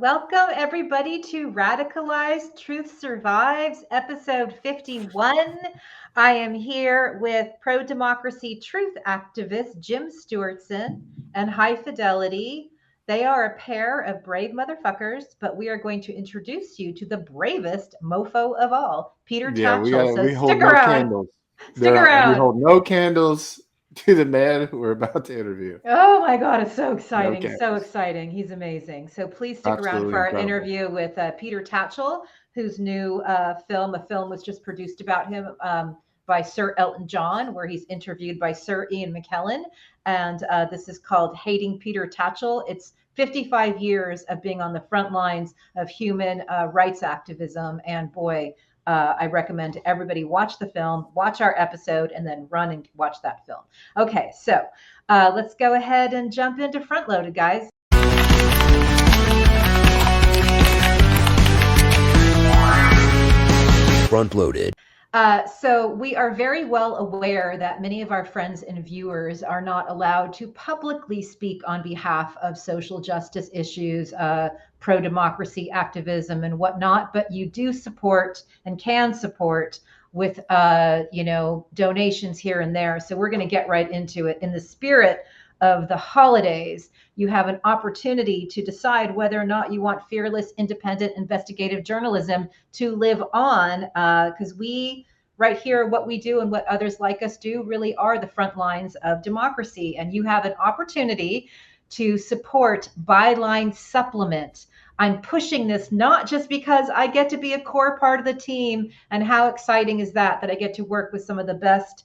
Welcome, everybody, to Radicalized Truth Survives, episode 51. I am here with pro-democracy truth activist Jim Stewartson and High Fidelity. They are a pair of brave motherfuckers, but we are going to introduce you to the bravest mofo of all, Peter Yeah, Tatchell. So we hold stick no around. candles. Stick We around. hold no candles to the man who we're about to interview. Oh my God, it's so exciting. No So candles. exciting. He's amazing. So please stick around Absolutely for our incredible. interview with Peter Tatchell, whose new film was just produced about him by Sir Elton John, where he's interviewed by Sir Ian McKellen. And this is called Hating Peter Tatchell. It's 55 years of being on the front lines of human rights activism. And boy, I recommend everybody watch the film, watch our episode, and then run and watch that film. Okay, so let's go ahead and jump into Front Loaded, guys. Front Loaded. So we are very well aware that many of our friends and viewers are not allowed to publicly speak on behalf of social justice issues, pro-democracy activism and whatnot, but you do support and can support with, donations here and there. So we're going to get right into it. In the spirit of the holidays, you have an opportunity to decide whether or not you want fearless, independent, investigative journalism to live on, because we right here, what we do and what others like us do really are the front lines of democracy. And you have an opportunity to support Byline Supplement. I'm pushing this not just because I get to be a core part of the team, and how exciting is that I get to work with some of the best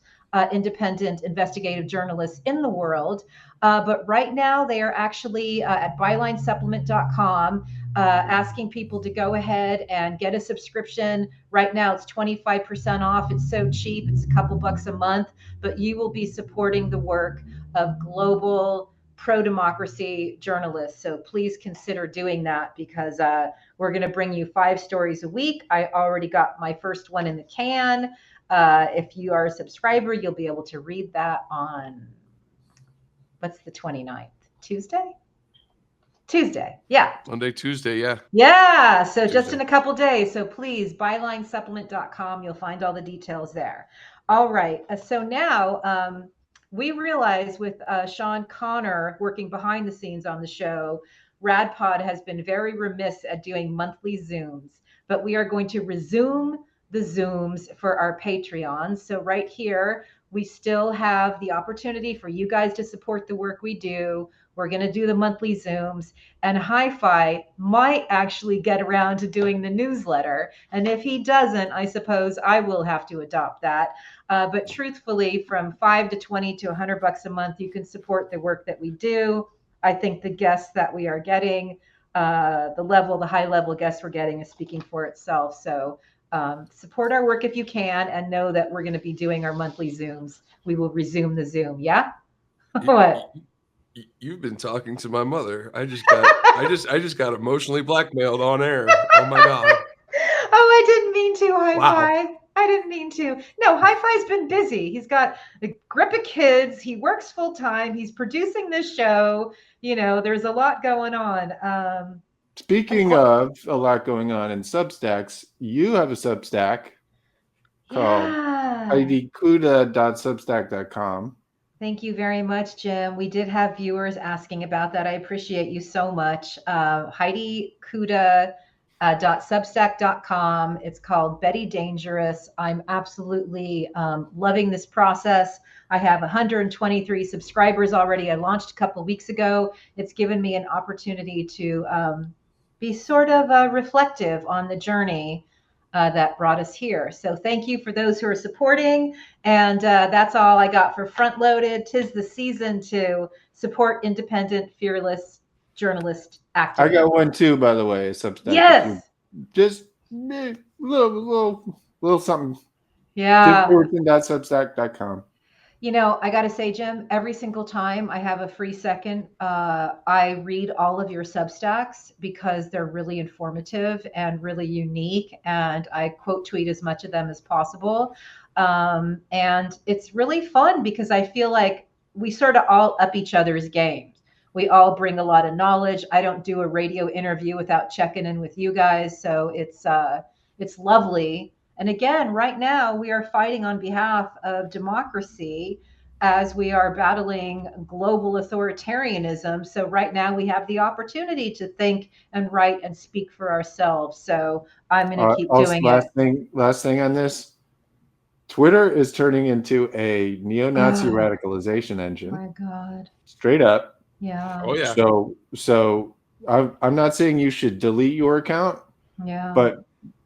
independent investigative journalists in the world. But right now they are actually at bylinesupplement.com asking people to go ahead and get a subscription. Right now it's 25% off. It's so cheap. It's a couple bucks a month, but you will be supporting the work of global pro-democracy journalists. So please consider doing that, because we're going to bring you 5 stories a week. I already got my first one in the can. If you are a subscriber, you'll be able to read that on, what's the 29th? Tuesday. Yeah. Monday, Tuesday. Yeah. Yeah. So Tuesday. Just in a couple days. So please, bylinesupplement.com. You'll find all the details there. All right. So now we realize with Sean Connor working behind the scenes on the show, RadPod has been very remiss at doing monthly Zooms, but we are going to resume the Zooms for our Patreons. So right here, we still have the opportunity for you guys to support the work we do. We're going to do the monthly Zooms, and Hi-Fi might actually get around to doing the newsletter. And if he doesn't, I suppose I will have to adopt that. But truthfully, from 5 to 20 to $100 a month, you can support the work that we do. I think the guests that we are getting, the high level guests we're getting is speaking for itself. So support our work if you can, and know that we're going to be doing our monthly Zooms. We will resume the Zoom. Yeah. What? You've been talking to my mother. I just got emotionally blackmailed on air. Oh my God. Oh, I didn't mean to, Hi-Fi. Wow. I didn't mean to. No, Hi-Fi's been busy. He's got a grip of kids. He works full time. He's producing this show. There's a lot going on. Speaking of a lot going on in Substacks, you have a Substack called HeidiCuda.substack.com. Thank you very much, Jim. We did have viewers asking about that. I appreciate you so much. Heidi Cuda. .substack.com. It's called Betty Dangerous. I'm absolutely loving this process. I have 123 subscribers already. I launched a couple of weeks ago. It's given me an opportunity to be sort of reflective on the journey that brought us here. So thank you for those who are supporting. And that's all I got for Front Loaded. 'Tis the season to support independent, fearless journalist activism. I got one too, by the way. Substack. Yes. Just little something. Yeah. Stewartson.substack.com. I got to say, Jim, every single time I have a free second, I read all of your Substacks because they're really informative and really unique. And I quote tweet as much of them as possible. And it's really fun because I feel like we sort of all up each other's games. We all bring a lot of knowledge. I don't do a radio interview without checking in with you guys, so it's lovely. And again, right now we are fighting on behalf of democracy as we are battling global authoritarianism. So right now we have the opportunity to think and write and speak for ourselves. So I'm going to keep Also, doing it. last thing on this. Twitter is turning into a neo-Nazi radicalization engine. My God. Straight up. Yeah. Oh yeah. So I'm not saying you should delete your account, Yeah. but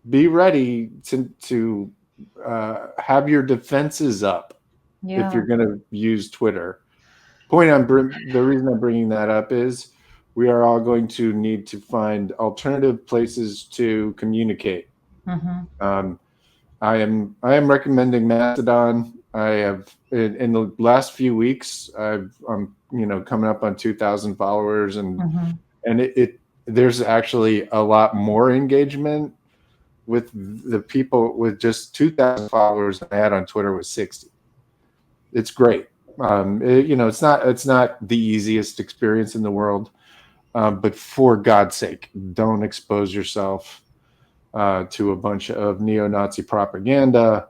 be ready to have your defenses up if you're going to use Twitter. The reason I'm bringing that up is we are all going to need to find alternative places to communicate. Mm-hmm. I am recommending Mastodon. I have in the last few weeks I'm coming up on 2,000 followers, and there's actually a lot more engagement with the people with just 2,000 followers than I had on Twitter with 60. It's great. It's not the easiest experience in the world, but for God's sake, don't expose yourself to a bunch of neo-Nazi propaganda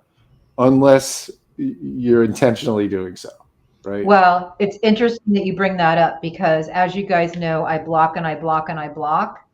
unless you're intentionally doing so, right? Well, it's interesting that you bring that up because, as you guys know, I block and I block and I block.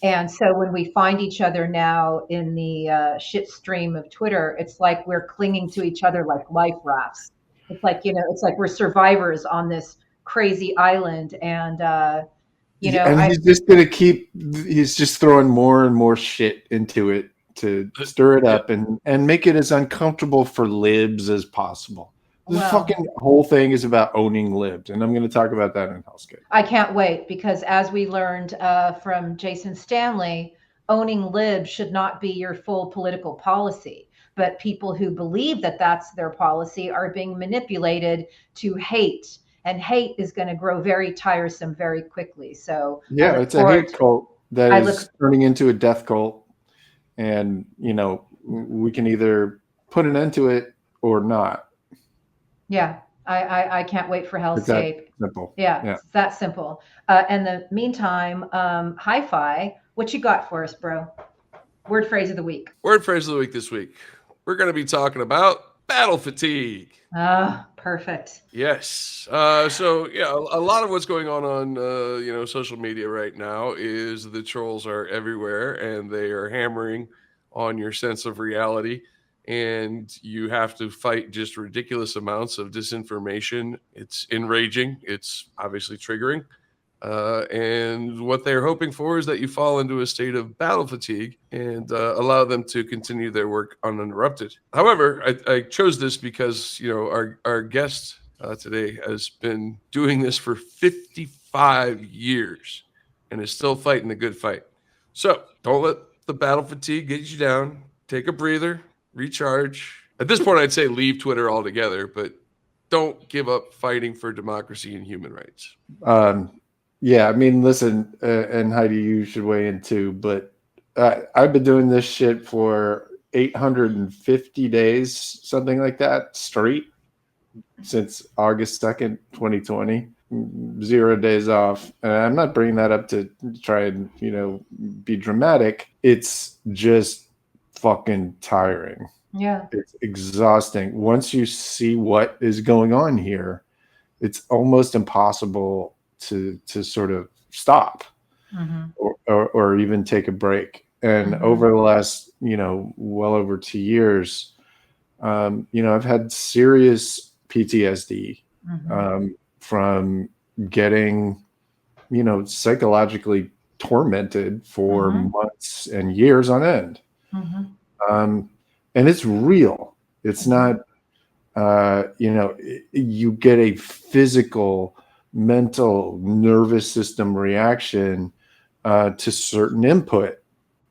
And so when we find each other now in the shit stream of Twitter, it's like we're clinging to each other like life rafts. It's like, it's like we're survivors on this crazy island. And, and he's just throwing more and more shit into it to stir it up and make it as uncomfortable for libs as possible. The fucking whole thing is about owning libs, and I'm going to talk about that in Hellscape. I can't wait because, as we learned from Jason Stanley, owning libs should not be your full political policy. But people who believe that that's their policy are being manipulated to hate. And hate is going to grow very tiresome very quickly. So yeah, it's a hate cult that is turning into a death cult. And, we can either put an end to it or not. Yeah, I can't wait for Hellscape. It's that simple. Yeah, it's that simple. In the meantime, Hi-Fi, what you got for us, bro? Word phrase of the week. Word phrase of the week this week. We're going to be talking about battle fatigue. Ah, perfect. Yes. So yeah, a lot of what's going on social media right now is the trolls are everywhere and they are hammering on your sense of reality, and you have to fight just ridiculous amounts of disinformation. It's enraging. It's obviously triggering. And what they're hoping for is that you fall into a state of battle fatigue and allow them to continue their work uninterrupted. However, I chose this because our guest today has been doing this for 55 years and is still fighting the good fight. So don't let the battle fatigue get you down. Take a breather, recharge. At this point, I'd say leave Twitter altogether, but don't give up fighting for democracy and human rights. Yeah, I mean, listen, and Heidi, you should weigh in too, but I've been doing this shit for 850 days, something like that, straight, since August 2nd, 2020. 0 days off. And I'm not bringing that up to try and, be dramatic. It's just fucking tiring. Yeah. It's exhausting. Once you see what is going on here, it's almost impossible to sort of stop or even take a break. And over the last, well over 2 years, I've had serious PTSD from getting, psychologically tormented for months and years on end. And it's real. It's not, you get a physical, mental, nervous system reaction to certain input,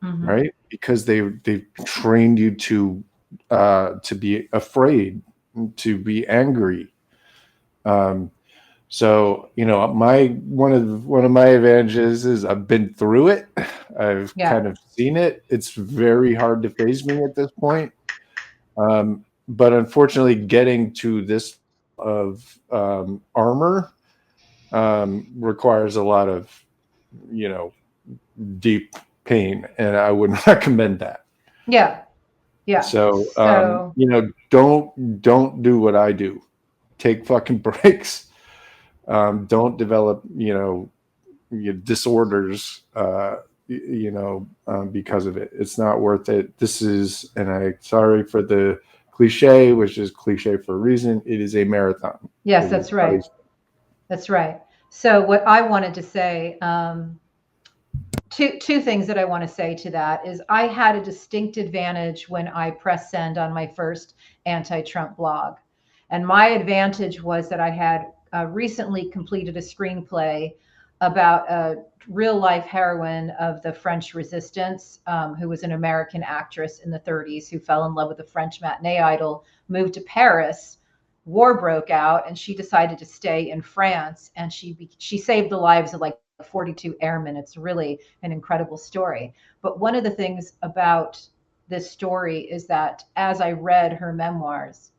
right? Because they've trained you to be afraid, to be angry. So one of my advantages is I've been through it. I've kind of seen it. It's very hard to phase me at this point. But unfortunately, getting to this of armor requires a lot of, deep pain, and I wouldn't recommend that. Yeah. Yeah. So, So don't do what I do. Take fucking breaks. Don't develop, disorders, because of it. It's not worth it. And I'm sorry for the cliche, which is cliche for a reason. It is a marathon. yes, that's right. That's right. So what I wanted to say, two things that I want to say to that is I had a distinct advantage when I pressed send on my first anti-Trump blog. And my advantage was that I had recently completed a screenplay about a real life heroine of the French resistance, who was an American actress in the 30s who fell in love with a French matinee idol, moved to Paris. War broke out, and she decided to stay in France, and she saved the lives of like 42 airmen. It's really an incredible story. But one of the things about this story is that as I read her memoirs,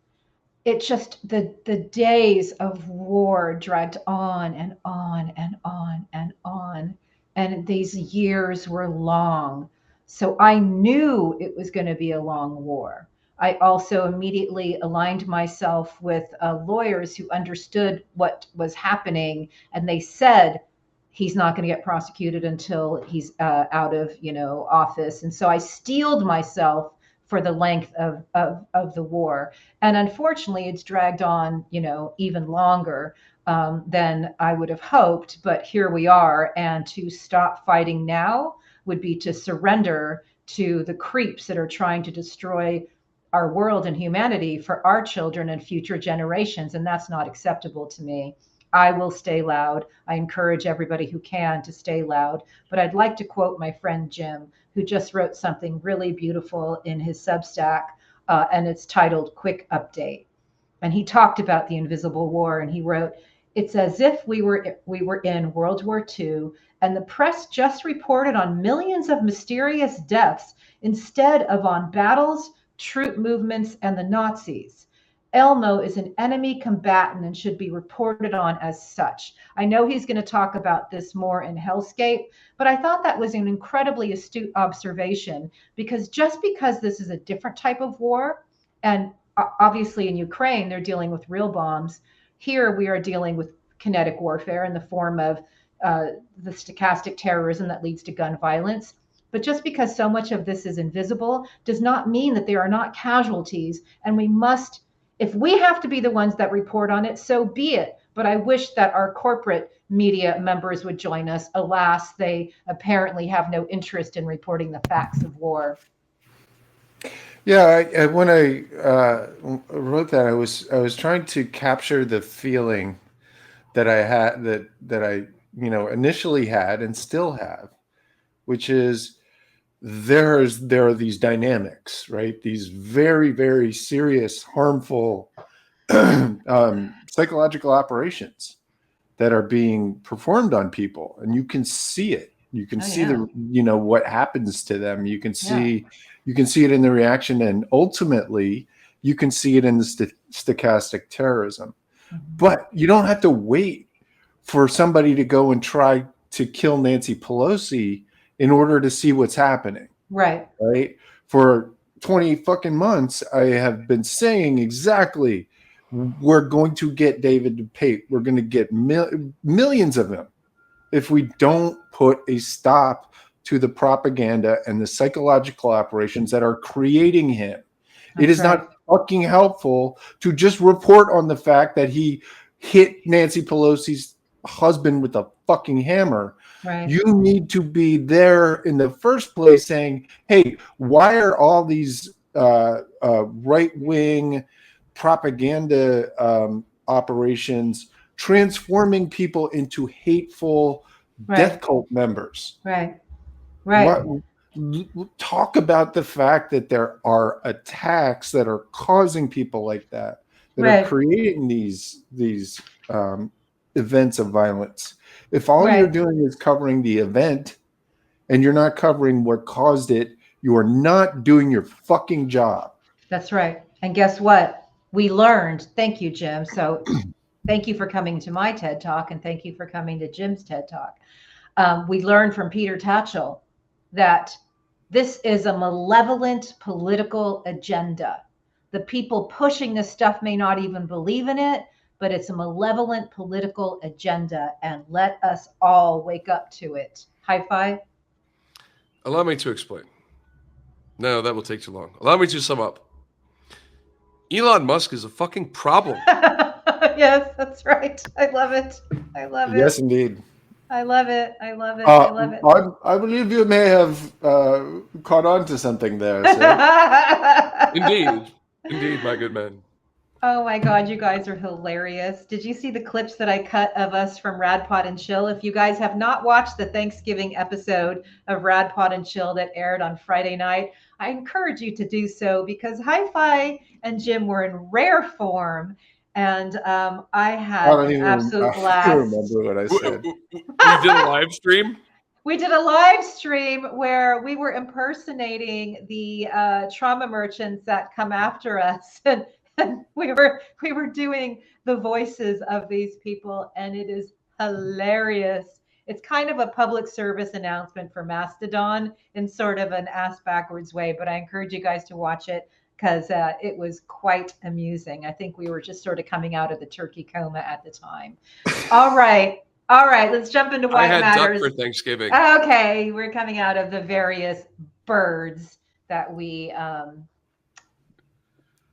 it just the days of war dragged on and on and on and on, and these years were long. So I knew it was going to be a long war. I also immediately aligned myself with lawyers who understood what was happening, and they said he's not going to get prosecuted until he's out of office. And so I steeled myself for the length of the war. And unfortunately, it's dragged on, even longer than I would have hoped. But here we are. And to stop fighting now would be to surrender to the creeps that are trying to destroy our world and humanity for our children and future generations. And that's not acceptable to me. I will stay loud. I encourage everybody who can to stay loud. But I'd like to quote my friend Jim, who just wrote something really beautiful in his Substack, and it's titled Quick Update. And he talked about the invisible war, and he wrote, "It's as if we were in World War II, and the press just reported on millions of mysterious deaths instead of on battles, troop movements, and the Nazis. Elmo is an enemy combatant and should be reported on as such." I know he's going to talk about this more in Hellscape, but I thought that was an incredibly astute observation, because just because this is a different type of war, and obviously in Ukraine, they're dealing with real bombs. Here we are dealing with kinetic warfare in the form of the stochastic terrorism that leads to gun violence. But just because so much of this is invisible does not mean that there are not casualties. And we must, if we have to be the ones that report on it, so be it. But I wish that our corporate media members would join us. Alas, they apparently have no interest in reporting the facts of war. Yeah, when I wrote that, I was trying to capture the feeling that I had, that I initially had and still have, which is there are these dynamics, right? These very, very serious, harmful psychological operations that are being performed on people, and you can see it. You can see what happens to them. You can see it in the reaction, and ultimately you can see it in the stochastic terrorism. But you don't have to wait for somebody to go and try to kill Nancy Pelosi in order to see what's happening. Right. For 20 fucking months, I have been saying exactly, we're going to get David DePape. We're going to get millions of them if we don't put a stop to the propaganda and the psychological operations that are creating him. It is not fucking helpful to just report on the fact that he hit Nancy Pelosi's husband with a fucking hammer. Right. You need to be there in the first place saying, hey, why are all these right-wing propaganda operations transforming people into hateful death cult members? Right. Talk about the fact that there are attacks that are causing people like that are creating these events of violence. If all you're doing is covering the event and you're not covering what caused it, you are not doing your fucking job. That's right. And guess what? We learned. Thank you, Jim. So thank you for coming to my TED Talk, and thank you for coming to Jim's TED Talk. We learned from Peter Tatchell that this is a malevolent political agenda. The people pushing this stuff may not even believe in it, but it's a malevolent political agenda, and let us all wake up to it. High five. Allow me to explain. No, that will take too long. Allow me to sum up. Elon Musk is a fucking problem. Yes, that's right. I love it. I love it. Yes, indeed. I love it. I love it. I love it. I believe you may have caught on to something there, sir. Indeed, my good man. Oh my God, you guys are hilarious. Did you see the clips that I cut of us from RadPod and Chill? If you guys have not watched the Thanksgiving episode of RadPod and Chill that aired on Friday night, I encourage you to do so, because Hi-Fi and Jim were in rare form. And I had an absolute blast. I don't remember what I said. We did a live stream? We did a live stream where we were impersonating the trauma merchants that come after us. And we were doing the voices of these people, and it is hilarious. It's kind of a public service announcement for Mastodon in sort of an ass backwards way, but I encourage you guys to watch it because it was quite amusing. I think we were just sort of coming out of the turkey coma at the time. All right, let's jump into why it matters. I had duck for Thanksgiving. Okay, we're coming out of the various birds that we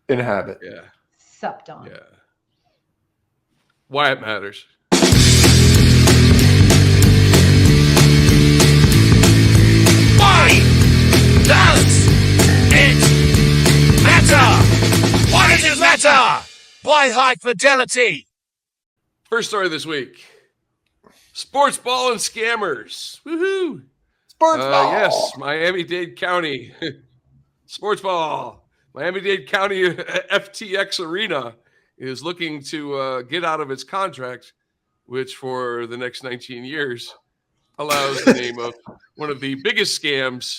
inhabit. Yeah. Supped on. Yeah. Why it matters. Why does it matter? Why does it matter? By High Fidelity. First story this week. Sports ball and scammers. Woohoo. Sports ball. Yes, Miami-Dade County. Sports ball. Miami-Dade County FTX Arena is looking to get out of its contract, which for the next 19 years allows the name of one of the biggest scams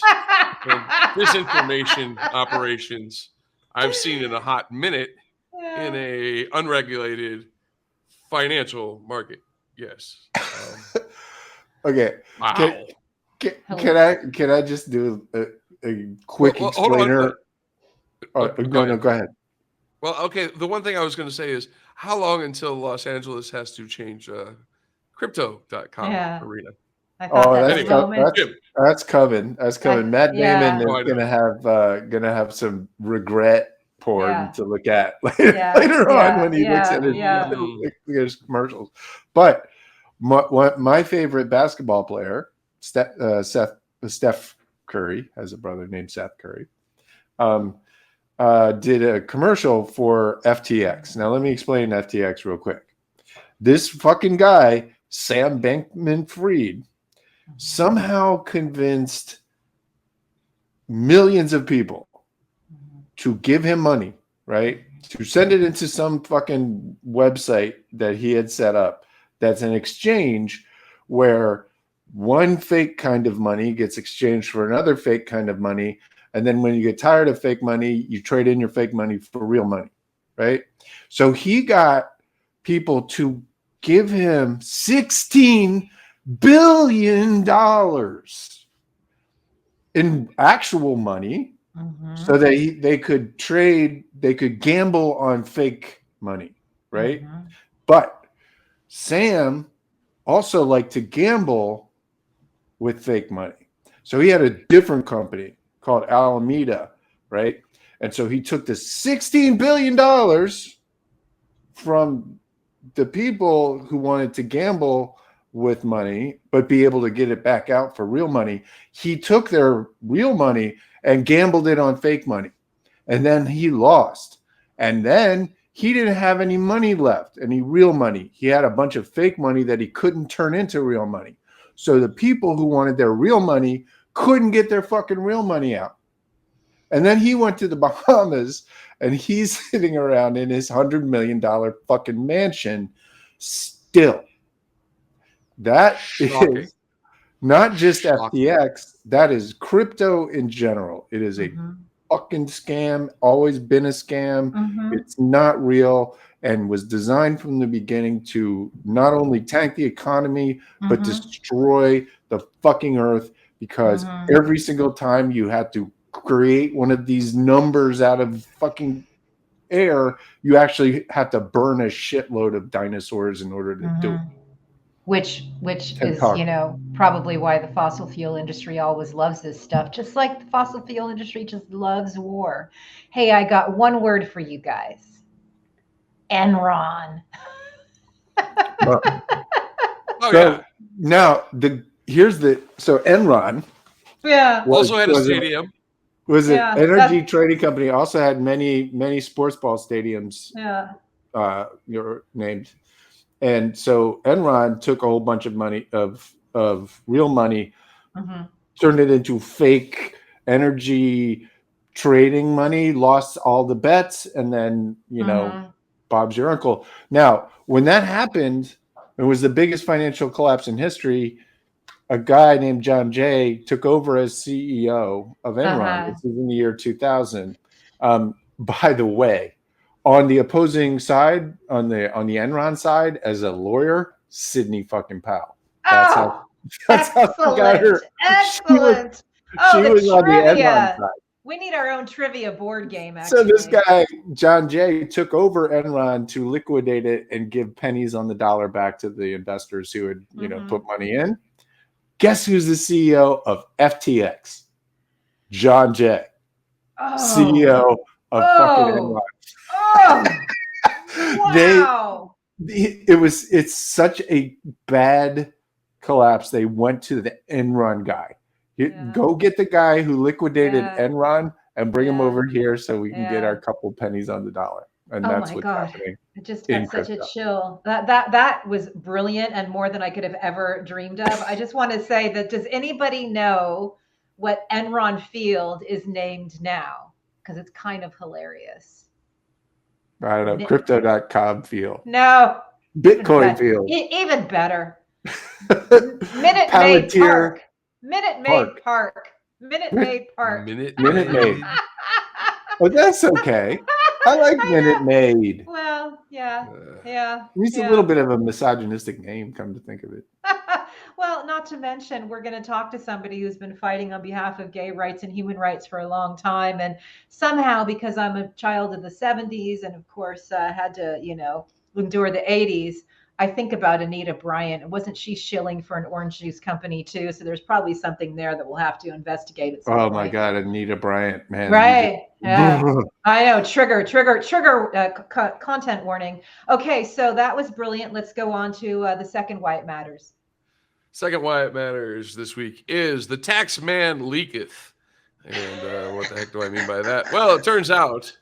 and disinformation operations I've seen in a hot minute in a unregulated financial market. Yes. Okay. Wow. Can I just do a quick explainer? No, go ahead. Well, okay. The one thing I was going to say is, how long until Los Angeles has to change crypto.com arena? I thought that's coming. That's coming. Matt Damon is gonna have some regret porn to look at later on when he looks at his commercials. But my favorite basketball player, Steph Curry, has a brother named Seth Curry. Did a commercial for FTX. Now, let me explain FTX real quick. This fucking guy, Sam Bankman-Fried, somehow convinced millions of people to give him money, right? To send it into some fucking website that he had set up that's an exchange where one fake kind of money gets exchanged for another fake kind of money. And then when you get tired of fake money, you trade in your fake money for real money, right? So he got people to give him $16 billion in actual money so that they could trade, they could gamble on fake money, right? But Sam also liked to gamble with fake money. So he had a different company called Alameda, right? And so he took the $16 billion from the people who wanted to gamble with money, but be able to get it back out for real money. He took their real money and gambled it on fake money. And then he lost. And then he didn't have any money left, any real money. He had a bunch of fake money that he couldn't turn into real money. So the people who wanted their real money couldn't get their fucking real money out. And then he went to the Bahamas and he's sitting around in his $100 million fucking mansion still. That is not just FTX, that is crypto in general. It is a fucking scam, always been a scam. It's not real. and was designed from the beginning to not only tank the economy, but destroy the fucking earth, because every single time you had to create one of these numbers out of fucking air, you actually have to burn a shitload of dinosaurs in order to do it. Which is, probably why the fossil fuel industry always loves this stuff, just like the fossil fuel industry just loves war. Hey, I got one word for you guys. Enron. Now so Enron also had a stadium. Was an energy trading company. Also had many sports ball stadiums named. And so Enron took a whole bunch of money of real money, turned it into fake energy trading money, lost all the bets, and then Bob's your uncle. Now, when that happened, it was the biggest financial collapse in history. A guy named John Jay took over as CEO of Enron. This is in the year 2000. By the way, on the opposing side, on the Enron side, as a lawyer, Sidney fucking Powell. That's how she got her. Excellent. She was on the Enron side. We need our own trivia board game, actually. So this guy, John Jay, took over Enron to liquidate it and give pennies on the dollar back to the investors who had, put money in. Guess who's the CEO of FTX? John Jay, CEO of fucking Enron. Wow. It's such a bad collapse. They went to the Enron guy. Go get the guy who liquidated Enron and bring him over here so we can get our couple pennies on the dollar. And that's what's happening. It just got such a chill. That was brilliant and more than I could have ever dreamed of. I just want to say that, does anybody know what Enron Field is named now? Because it's kind of hilarious. I don't know. Crypto.com Field. No. Bitcoin Field. Even better. Minute Maid Park. Minute Maid Park. Minute Maid Park. Minute Maid. Oh, that's okay. I like Minute Maid. Well, yeah. It's a little bit of a misogynistic name, come to think of it. Well, not to mention, we're going to talk to somebody who's been fighting on behalf of gay rights and human rights for a long time. And somehow, because I'm a child of the 70s and, of course, had to, endure the 80s, I think about Anita Bryant. Wasn't she shilling for an orange juice company, too? So there's probably something there that we'll have to investigate at some point. My God, Anita Bryant, man. Right. Yeah. I know. Trigger, content warning. Okay, so that was brilliant. Let's go on to the second why it matters. Second why it matters this week is the tax man leaketh. And what the heck do I mean by that? Well, it turns out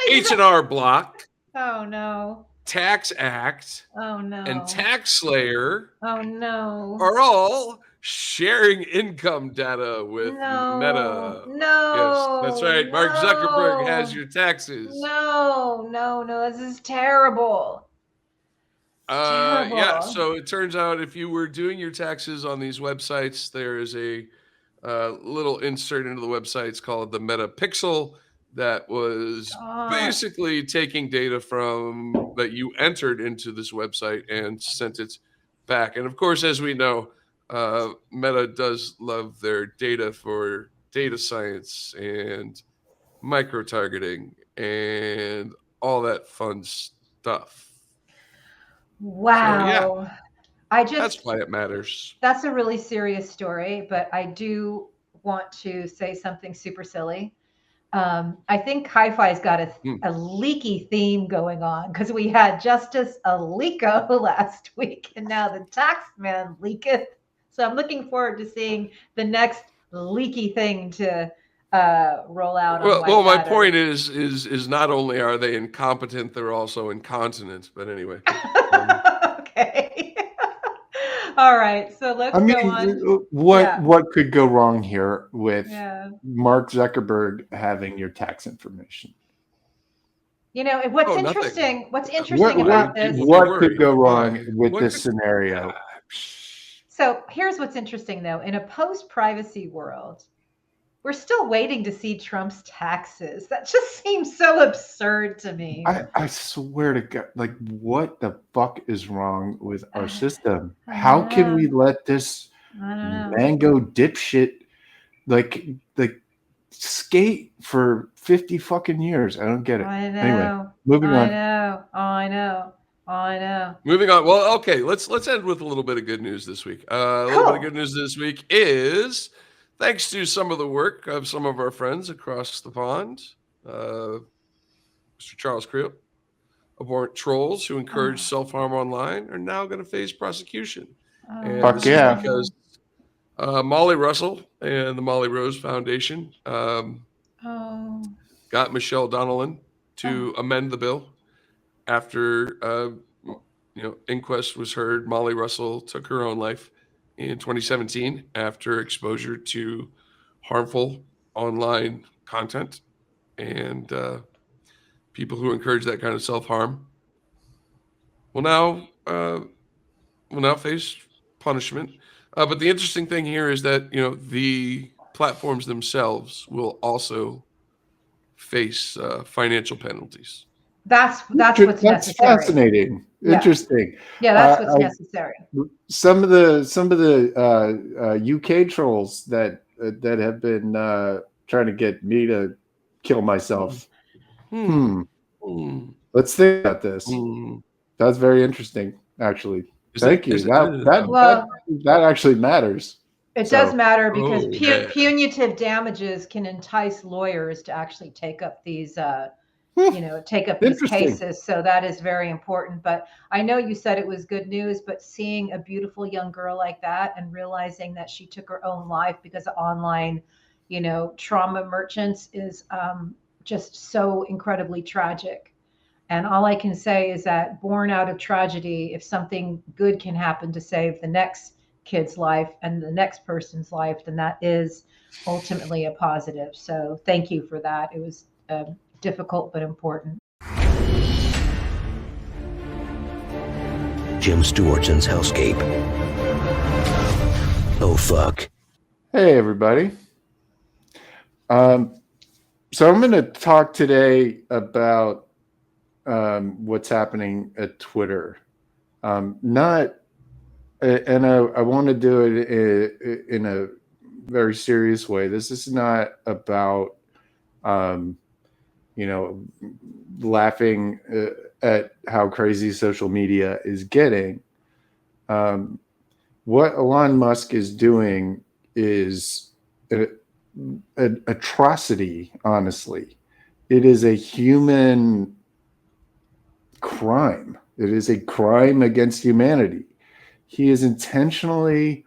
H&R Block. Oh, no. Tax Act. Oh, no. And Tax Slayer. Oh, no. Are all sharing income data with Meta. No. Yes, that's right. Mark Zuckerberg has your taxes. No. This is terrible. Terrible. Yeah, so it turns out if you were doing your taxes on these websites, there is a little insert into the websites called the Meta Pixel that was basically taking data from that you entered into this website and sent it back. And of course, as we know, Meta does love their data for data science and micro-targeting and all that fun stuff. Wow. So, that's why it matters. That's a really serious story, but I do want to say something super silly. I think Hi-Fi's got a leaky theme going on because we had Justice Alito last week, and now the tax man leaketh. So I'm looking forward to seeing the next leaky thing to roll out. Well, my point is not only are they incompetent, they're also incontinent. But anyway. Okay. All right. So let's go on. What could go wrong here with Mark Zuckerberg having your tax information? What's interesting about this? What could go wrong with this scenario? So here's what's interesting, though. In a post-privacy world, we're still waiting to see Trump's taxes. That just seems so absurd to me. I swear to God, like, what the fuck is wrong with our system? How can we let this mango dipshit like skate for 50 fucking years? I don't get it. I know. Anyway, moving on. I know. Moving on. Well, okay, let's end with a little bit of good news this week. A little bit of good news this week is thanks to some of the work of some of our friends across the pond, Mr. Charles Creel, abhorrent trolls who encourage self-harm online are now going to face prosecution. And Fuck this yeah. is because Molly Russell and the Molly Rose Foundation got Michelle Donnellan to amend the bill after inquest was heard. Molly Russell took her own life in 2017 after exposure to harmful online content, and people who encourage that kind of self-harm will now face punishment. But the interesting thing here is that the platforms themselves will also face financial penalties. That's what's necessary. Fascinating. Yeah. Interesting. Yeah, that's what's necessary. Some of the UK trolls that have been trying to get me to kill myself. Let's think about this. That's very interesting, actually. Thank you. That actually matters. It does matter because punitive damages can entice lawyers to actually take up these cases. So that is very important. But I know you said it was good news, but seeing a beautiful young girl like that and realizing that she took her own life because of online, trauma merchants is just so incredibly tragic. And all I can say is that born out of tragedy, if something good can happen to save the next kid's life and the next person's life, then that is ultimately a positive. So thank you for that. It was difficult but important. Jim Stewartson's hellscape. Oh fuck. Hey everybody. So I'm going to talk today about what's happening at Twitter. I want to do it in a very serious way. This is not about laughing at how crazy social media is getting. What Elon Musk is doing is an atrocity, honestly. It is a human crime. It is a crime against humanity. He is intentionally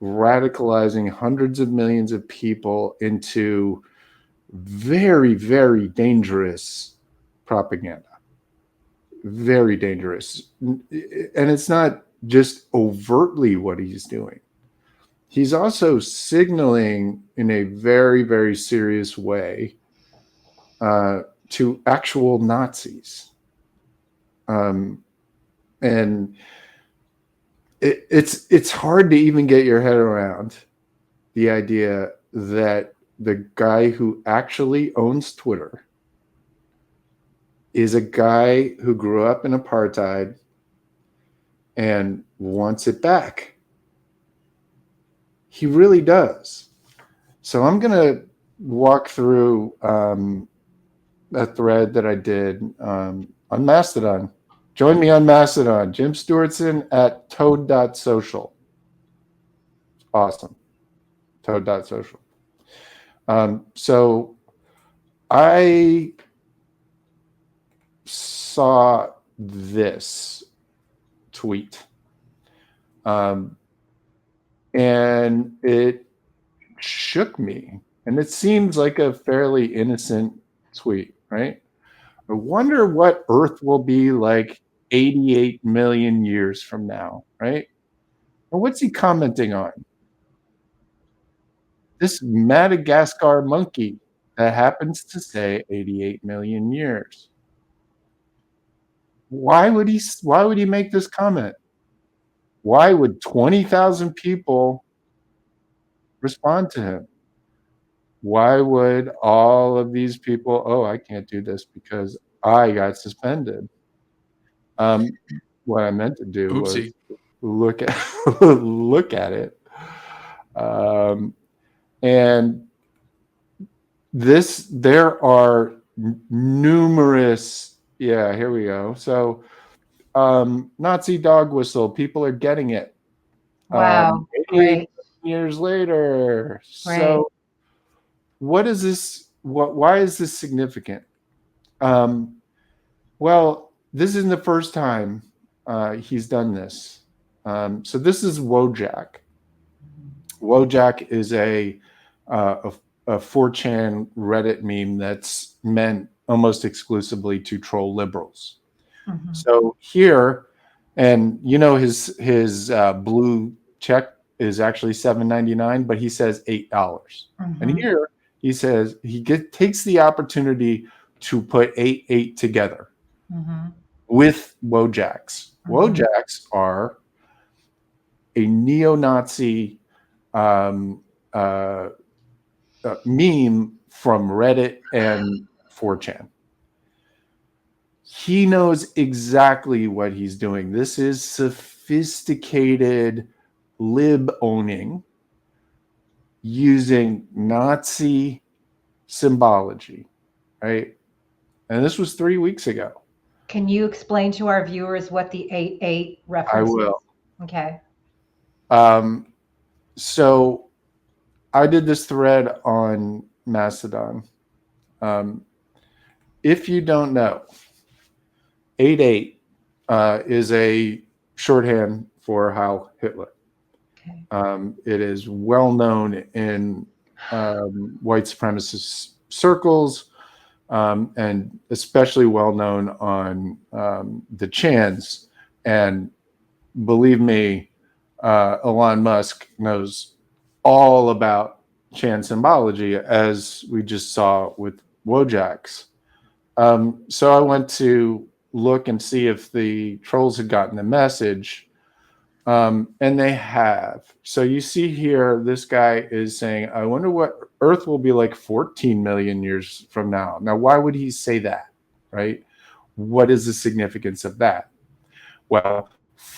radicalizing hundreds of millions of people into very, very dangerous propaganda. Very dangerous. And it's not just overtly what he's doing. He's also signaling in a very, very serious way to actual Nazis. And it's hard to even get your head around the idea that the guy who actually owns Twitter is a guy who grew up in apartheid and wants it back. He really does. So I'm going to walk through a thread that I did on Mastodon. Join me on Mastodon, Jim Stewartson at toad.social. Awesome. Toad.social. So I saw this tweet. And it shook me. And it seems like a fairly innocent tweet, right? I wonder what Earth will be like 88 million years from now, right? And what's he commenting on? This Madagascar monkey that happens to say 88 million years. Why would he make this comment? Why would 20,000 people respond to him? why would all of these people, oh, I can't do this because I got suspended. What I meant to do Oopsie. was look at look at it. And there are numerous, yeah, here we go. So Nazi dog whistle, people are getting it. Wow. 88 Great. years later. Great. So what is this? Why is this significant? Well, this isn't the first time he's done this. So this is Wojak. Wojak is a 4chan Reddit meme that's meant almost exclusively to troll liberals. Mhm. So here, and you know his blue check is actually $7.99, but he says $8. And Mhm. here he says he takes the opportunity to put 8 together Mhm. with Wojaks. Mhm. Wojaks are a neo-Nazi meme from Reddit and 4chan. He knows exactly what he's doing. This is sophisticated lib owning using Nazi symbology, right? And this was 3 weeks ago. Can you explain to our viewers what the 8 reference I is? will. Okay. So I did this thread on Mastodon. If you don't know, 88 is a shorthand for Heil Hitler. Okay. It is well known in white supremacist circles, and especially well known on the Chans. And believe me, Elon Musk knows all about Chan symbology, as we just saw with Wojaks. So I went to look and see if the trolls had gotten the message, and they have. So you see here, this guy is saying, I wonder what Earth will be like 14 million years from now. Now, why would he say that, right? What is the significance of that? Well,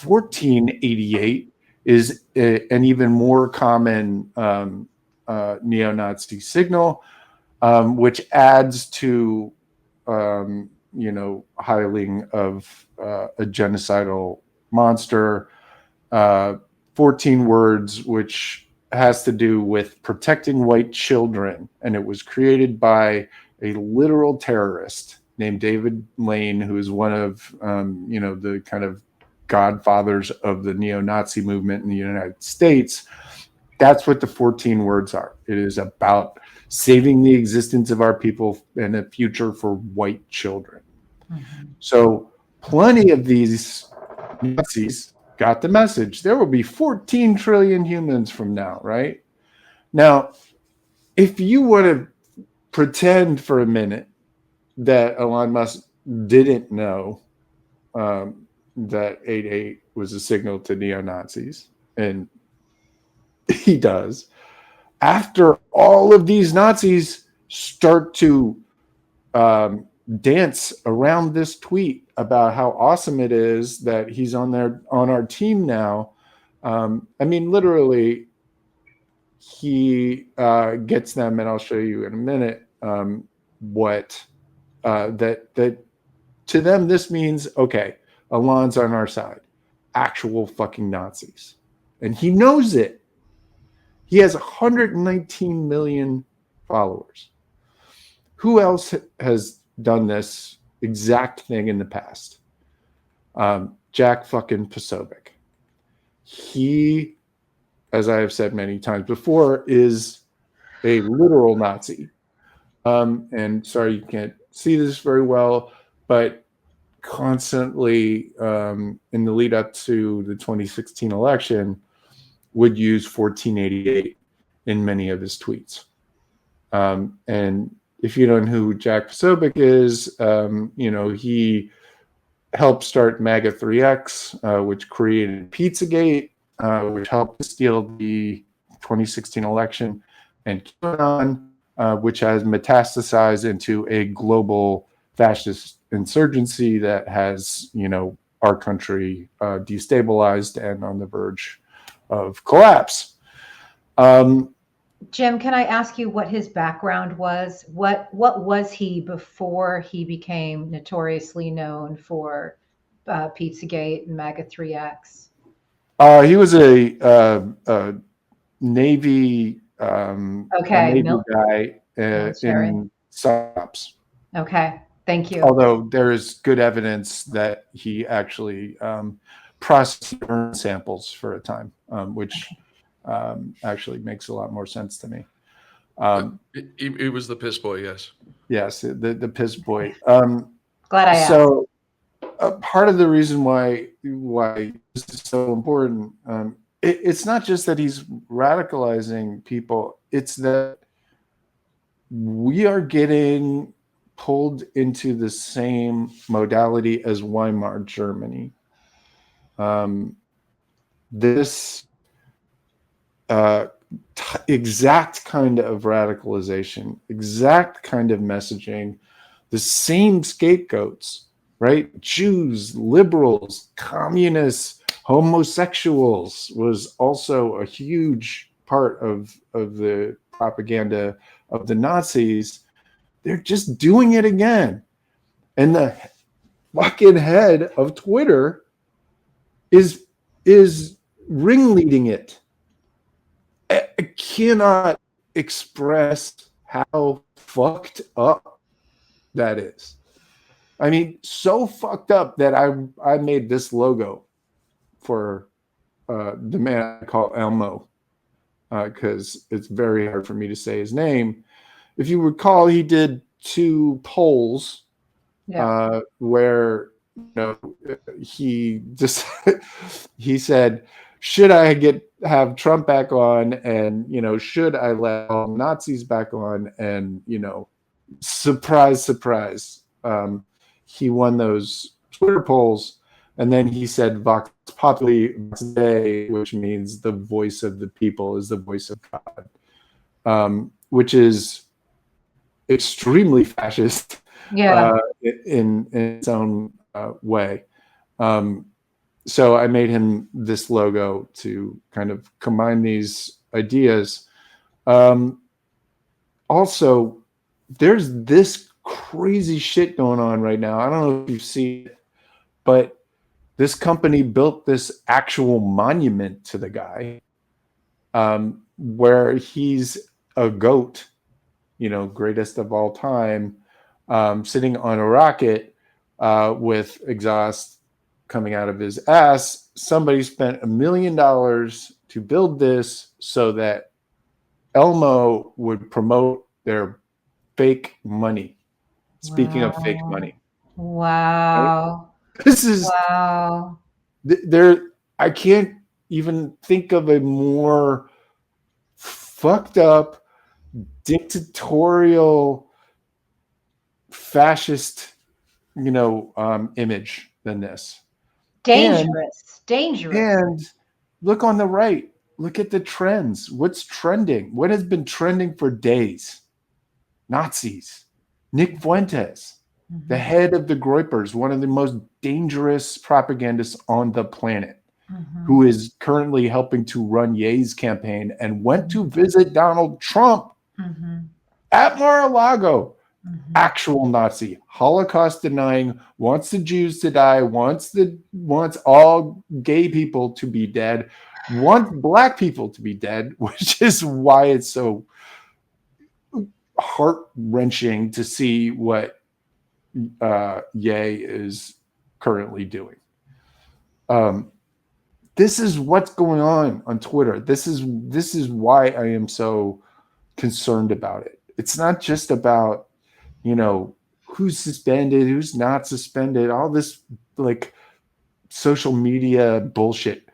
1488 is an even more common neo-Nazi signal, which adds to hiling of a genocidal monster. 14 words, which has to do with protecting white children, and it was created by a literal terrorist named David Lane, who is one of the kind of godfathers of the neo-Nazi movement in the United States. That's what the 14 words are. It is about saving the existence of our people and a future for white children. Mm-hmm. So plenty of these Nazis got the message. There will be 14 trillion humans from now, right? Now, if you want to pretend for a minute that Elon Musk didn't know that 88 was a signal to neo-Nazis, and he does, after all of these Nazis start to dance around this tweet about how awesome it is that he's on our team now. I mean, literally, he gets them, and I'll show you in a minute what that to them this means. Okay, Elon's on our side, actual fucking Nazis, and he knows it. He has 119 million followers. Who else has done this exact thing in the past? Jack fucking Posobiec. He, as I have said many times before, is a literal Nazi. And sorry, you can't see this very well, but constantly in the lead up to the 2016 election would use 1488 in many of his tweets. And if you don't know who Jack Posobiec is, he helped start MAGA 3X, which created Pizzagate, which helped steal the 2016 election, and QAnon, which has metastasized into a global fascist insurgency that has, our country destabilized and on the verge of collapse. Jim, can I ask you what his background was? What was he before he became notoriously known for Pizzagate and MAGA 3X? He was a Navy guy in SOPs. Okay, thank you. Although there is good evidence that he actually processed urine samples for a time, which actually makes a lot more sense to me. He was the piss boy, yes. Yes, the piss boy. Glad I asked. So part of the reason why this is so important, it's not just that he's radicalizing people, it's that we are getting pulled into the same modality as Weimar Germany. This exact kind of radicalization, exact kind of messaging, the same scapegoats, right? Jews, liberals, communists, homosexuals was also a huge part of the propaganda of the Nazis. They're just doing it again. And the fucking head of Twitter is ringleading it. I cannot express how fucked up that is. I mean, so fucked up that I made this logo for the man I call Elmo, because it's very hard for me to say his name. If you recall, he did 2 polls where he just he said, should I have Trump back on, and should I let all Nazis back on? And surprise, surprise, he won those Twitter polls, and then he said Vox Populi, Vox Dei, which means the voice of the people is the voice of God, which is extremely fascist in its own way. So I made him this logo to kind of combine these ideas. Also, there's this crazy shit going on right now. I don't know if you've seen it, but this company built this actual monument to the guy, where he's a goat, greatest of all time, sitting on a rocket with exhaust coming out of his ass. Somebody spent $1 million to build this so that Elmo would promote their fake money. Speaking of fake money. Wow. Right? This is I can't even think of a more fucked up, dictatorial, dangerous image than this. Dangerous. And look on the right. Look at the trends. What's trending? What has been trending for days? Nazis. Nick Fuentes, the head of the Groypers, one of the most dangerous propagandists on the planet, who is currently helping to run Ye's campaign and went to visit Donald Trump at Mar-a-Lago. Actual Nazi, Holocaust denying, wants the Jews to die, wants all gay people to be dead, wants black people to be dead, which is why it's so heart-wrenching to see what Ye is currently doing. This is what's going on Twitter. This is why I am so concerned about it. It's not just about who's suspended, who's not suspended, all this like social media bullshit.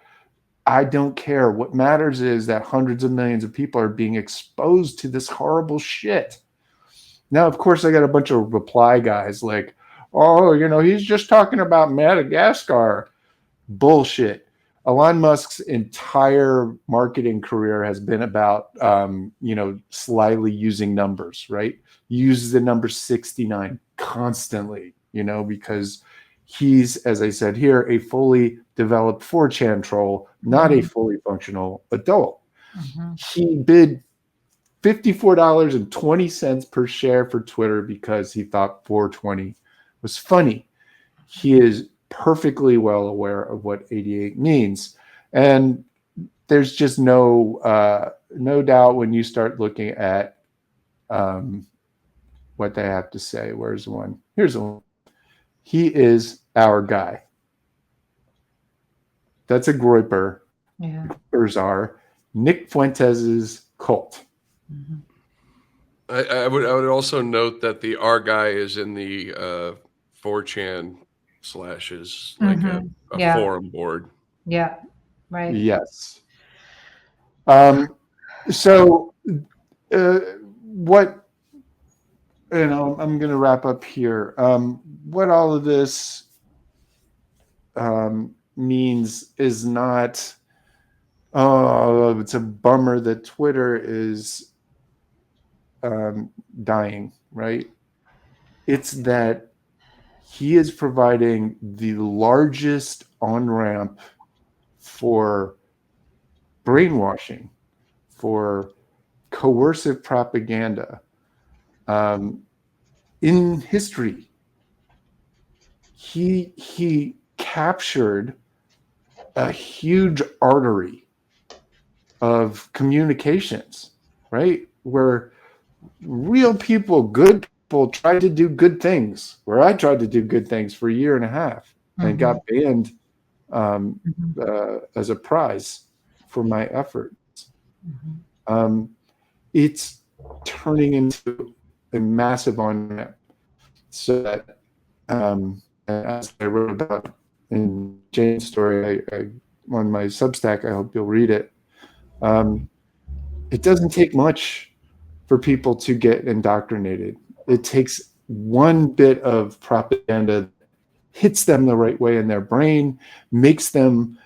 I don't care. What matters is that hundreds of millions of people are being exposed to this horrible shit. Now, of course, I got a bunch of reply guys like, oh, he's just talking about Madagascar. Bullshit. Elon Musk's entire marketing career has been about, slyly using numbers, right? Use the number 69 constantly, because he's, as I said here, a fully developed 4chan troll, not a fully functional adult. He bid $54.20 per share for Twitter because he thought 420 was funny. He is perfectly well aware of what 88 means. And there's just no doubt when you start looking at what they have to say. Where's the one? Here's the one. He is our guy. That's a Groyper. Yeah. Groypers are Nick Fuentes' cult. I would also note that the R guy is in the 4chan slashes, like a forum board. Yeah, right. Yes. So what, I'm going to wrap up here. What all of this means is not, it's a bummer that Twitter is dying, right? It's that he is providing the largest on-ramp for brainwashing, for coercive propaganda in history. He captured a huge artery of communications, right? Where real people, good people, tried to do good things. Where I tried to do good things for a year and a half and got banned as a prize for my efforts. It's turning into a massive on-ramp. So that, as I wrote about in Jane's story, I on my Substack, I hope you'll read it. It doesn't take much for people to get indoctrinated. It takes one bit of propaganda that hits them the right way in their brain, makes them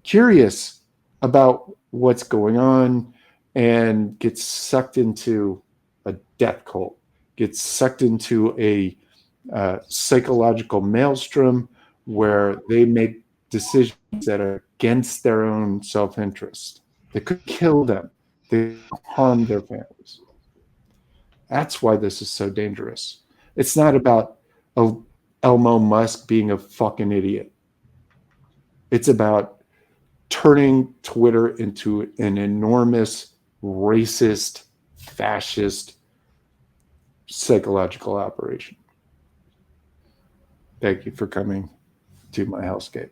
curious about what's going on, and gets sucked into a death cult, gets sucked into a psychological maelstrom where they make decisions that are against their own self-interest. They could kill them. They harm their families. That's why this is so dangerous. It's not about Elmo Musk being a fucking idiot. It's about turning Twitter into an enormous racist, fascist, psychological operation. Thank you for coming to my hellscape.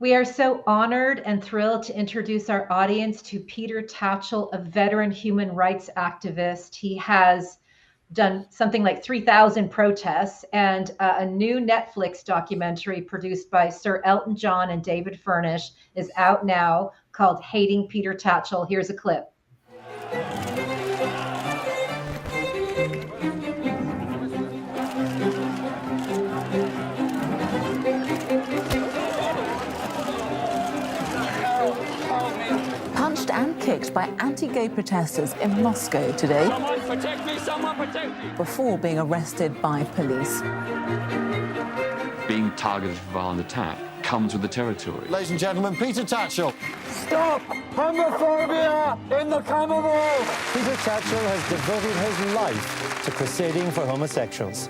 We are so honored and thrilled to introduce our audience to Peter Tatchell, a veteran human rights activist. He has done something like 3,000 protests, and a new Netflix documentary produced by Sir Elton John and David Furnish is out now called Hating Peter Tatchell. Here's a clip. Punched and kicked by anti-gay protesters in Moscow today. Someone protect me, someone protect me. Before being arrested by police. Being targeted for violent attack comes with the territory. Ladies and gentlemen, Peter Tatchell. Stop homophobia in the Commonwealth. Peter Tatchell has devoted his life to crusading for homosexuals.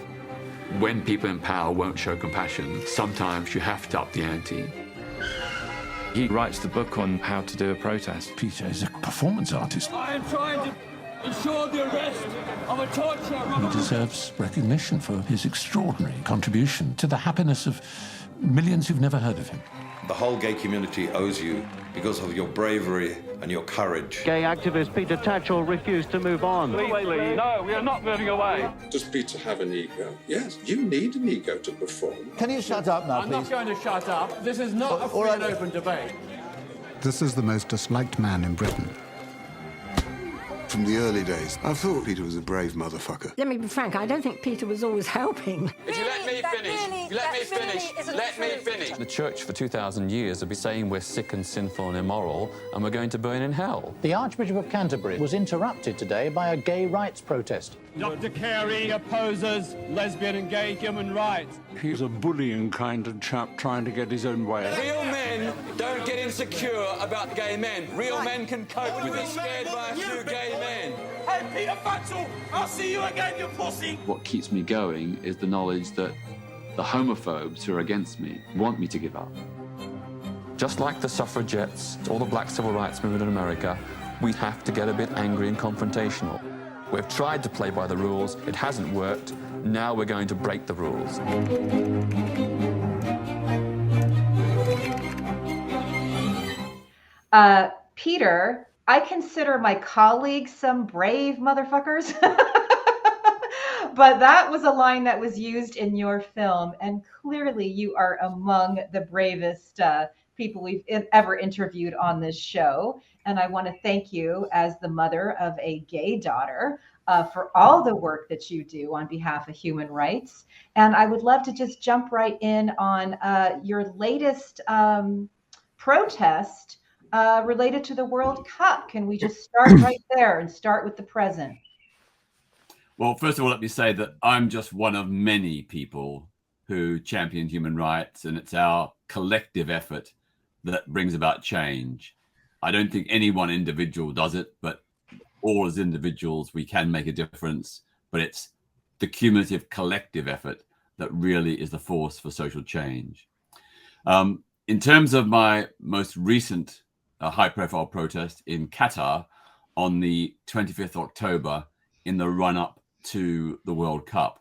When people in power won't show compassion, sometimes you have to up the ante. He writes the book on how to do a protest. Peter is a performance artist. I am trying to ensure the arrest of a torturer. He deserves recognition for his extraordinary contribution to the happiness of millions who've never heard of him. The whole gay community owes you because of your bravery and your courage. Gay activist Peter Tatchell refused to move on. Please. No, we are not moving away. Does Peter have an ego? Yes, you need an ego to perform. Can you shut up now, please? I'm not going to shut up. This is not a free and open debate. This is the most disliked man in Britain. from the early days. I thought Peter was a brave motherfucker. Let me be frank, I don't think Peter was always helping. If you let me finish. The church for 2,000 years have been saying we're sick and sinful and immoral and we're going to burn in hell. The Archbishop of Canterbury was interrupted today by a gay rights protest. Dr. Carey opposes lesbian and gay human rights. He's a bullying kind of chap trying to get his own way. Real men don't get insecure about gay men. Real men can cope with being scared by a few gay men. Hey, Peter Tatchell, I'll see you again, you pussy. What keeps me going is the knowledge that the homophobes who are against me want me to give up. Just like the suffragettes or the black civil rights movement in America, we have to get a bit angry and confrontational. We've tried to play by the rules, it hasn't worked, now we're going to break the rules. Peter, I consider my colleagues some brave motherfuckers. But that was a line that was used in your film, and clearly you are among the bravest people we've ever interviewed on this show. And I want to thank you, as the mother of a gay daughter, for all the work that you do on behalf of human rights. And I would love to just jump right in on your latest protest related to the World Cup. Can we just start right there and start with the present? Well, first of all, let me say that I'm just one of many people who champion human rights, and it's our collective effort that brings about change. I don't think any one individual does it, but all as individuals, we can make a difference. But it's the cumulative collective effort that really is the force for social change. In terms of my most recent high-profile protest in Qatar on the 25th October in the run-up to the World Cup.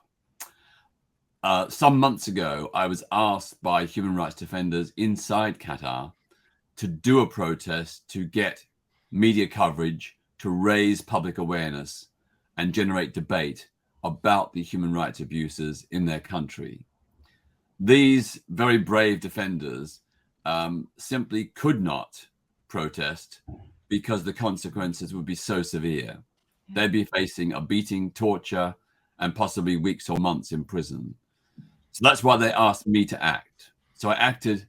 Some months ago, I was asked by human rights defenders inside Qatar to do a protest to get media coverage, to raise public awareness and generate debate about the human rights abuses in their country. These very brave defenders simply could not protest because the consequences would be so severe. They'd be facing a beating, torture, and possibly weeks or months in prison. So that's why they asked me to act. So I acted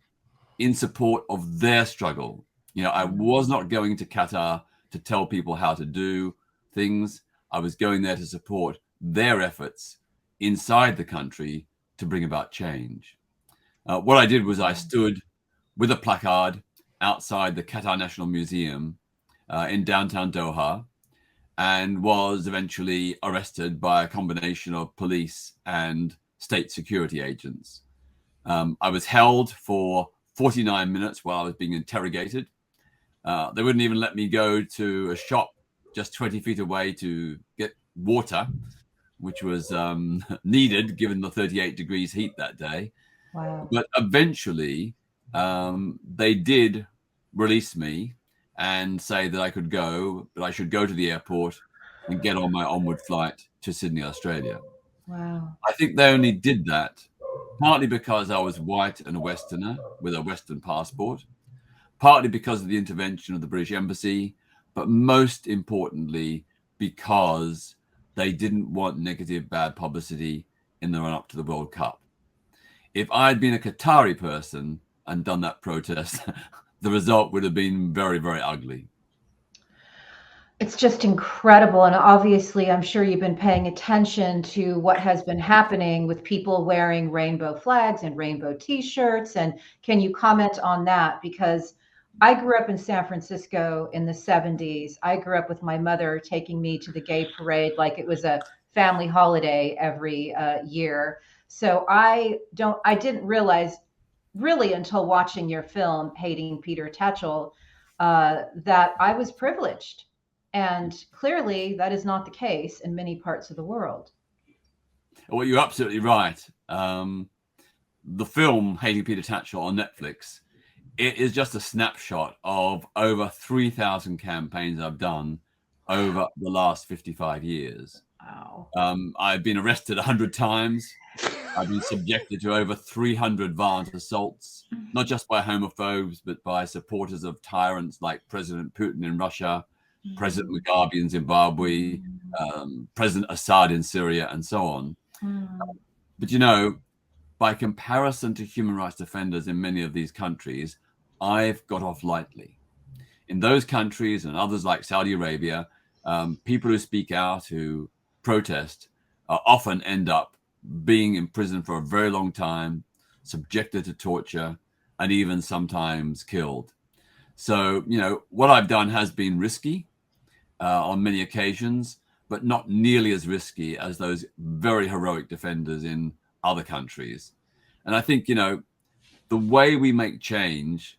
in support of their struggle. You know, I was not going to Qatar to tell people how to do things. I was going there to support their efforts inside the country to bring about change. What I did was I stood with a placard outside the Qatar National Museum in downtown Doha, and was eventually arrested by a combination of police and state security agents. I was held for 49 minutes while I was being interrogated. They wouldn't even let me go to a shop just 20 feet away to get water, which was needed given the 38 degrees heat that day. Wow. But eventually, they did release me and say that I could go, but I should go to the airport and get on my onward flight to Sydney, Australia. Wow. I think they only did that partly because I was white and a Westerner with a Western passport, partly because of the intervention of the British Embassy, but most importantly, because they didn't want negative, bad publicity in the run-up to the World Cup. If I'd been a Qatari person and done that protest, the result would have been very, very ugly. It's just incredible. And obviously, I'm sure you've been paying attention to what has been happening with people wearing rainbow flags and rainbow T-shirts. And can you comment on that? Because I grew up in San Francisco in the 70s. I grew up with my mother taking me to the gay parade like it was a family holiday every year. So I didn't realize really until watching your film, Hating Peter Tatchell, that I was privileged. And clearly that is not the case in many parts of the world. Well, you're absolutely right. The film, Hating Peter Tatchell on Netflix, it is just a snapshot of over 3,000 campaigns I've done over the last 55 years. Wow. I've been arrested 100 times. I've been subjected to over 300 violent assaults, not just by homophobes, but by supporters of tyrants like President Putin in Russia, President Mugabe in Zimbabwe, President Assad in Syria, and so on. But you know, by comparison to human rights defenders in many of these countries, I've got off lightly. In those countries and others like Saudi Arabia, people who speak out, who protest, often end up being in prison for a very long time, subjected to torture, and even sometimes killed. So, you know, what I've done has been risky on many occasions, but not nearly as risky as those very heroic defenders in other countries. And I think, you know, the way we make change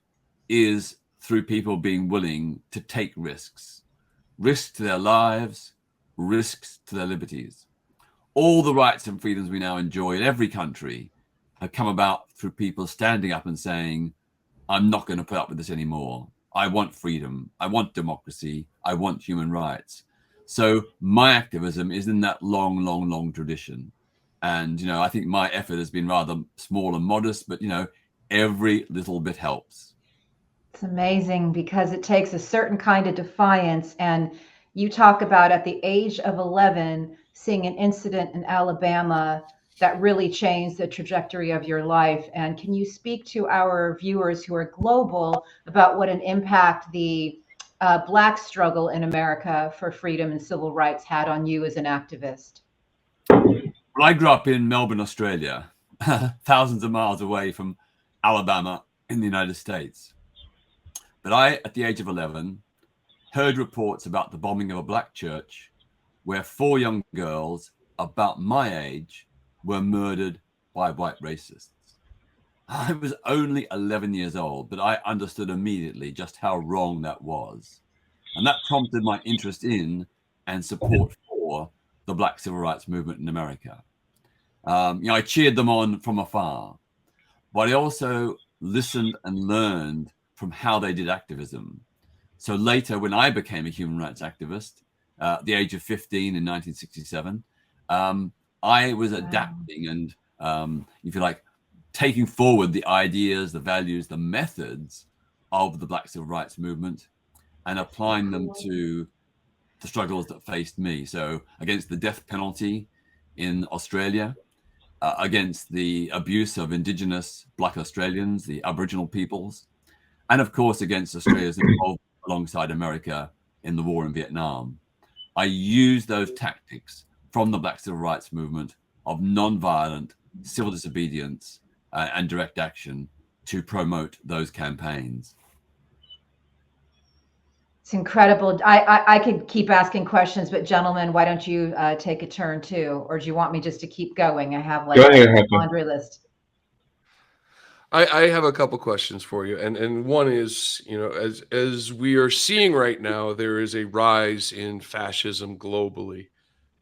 is through people being willing to take risks to their lives, risks to their liberties. All the rights and freedoms we now enjoy in every country have come about through people standing up and saying, I'm not going to put up with this anymore. I want freedom. I want democracy. I want human rights. So my activism is in that long tradition. And, you know, I think my effort has been rather small and modest, but, you know, every little bit helps. It's amazing because it takes a certain kind of defiance. And you talk about at the age of 11, seeing an incident in Alabama that really changed the trajectory of your life. And can you speak to our viewers who are global about what an impact the Black struggle in America for freedom and civil rights had on you as an activist? Well, I grew up in Melbourne, Australia, thousands of miles away from Alabama in the United States. But I, at the age of 11, heard reports about the bombing of a black church where 4 young girls about my age were murdered by white racists. I was only 11 years old, but I understood immediately just how wrong that was. And that prompted my interest in and support for the Black civil rights movement in America. You know, I cheered them on from afar, but I also listened and learned from how they did activism. So later, when I became a human rights activist, at the age of 15 in 1967, I was adapting and, if you like, taking forward the ideas, the values, the methods of the Black civil rights movement and applying them to the struggles that faced me. So against the death penalty in Australia, against the abuse of Indigenous Black Australians, the Aboriginal peoples, and of course against Australia's involvement alongside America in the war in Vietnam. I used those tactics from the Black civil rights movement of non-violent civil disobedience and direct action to promote those campaigns. It's incredible. I could keep asking questions, but gentlemen, why don't you take a turn too? Or do you want me just to keep going? I have like a laundry list. I have a couple questions for you. And one is, you know, as we are seeing right now, there is a rise in fascism globally.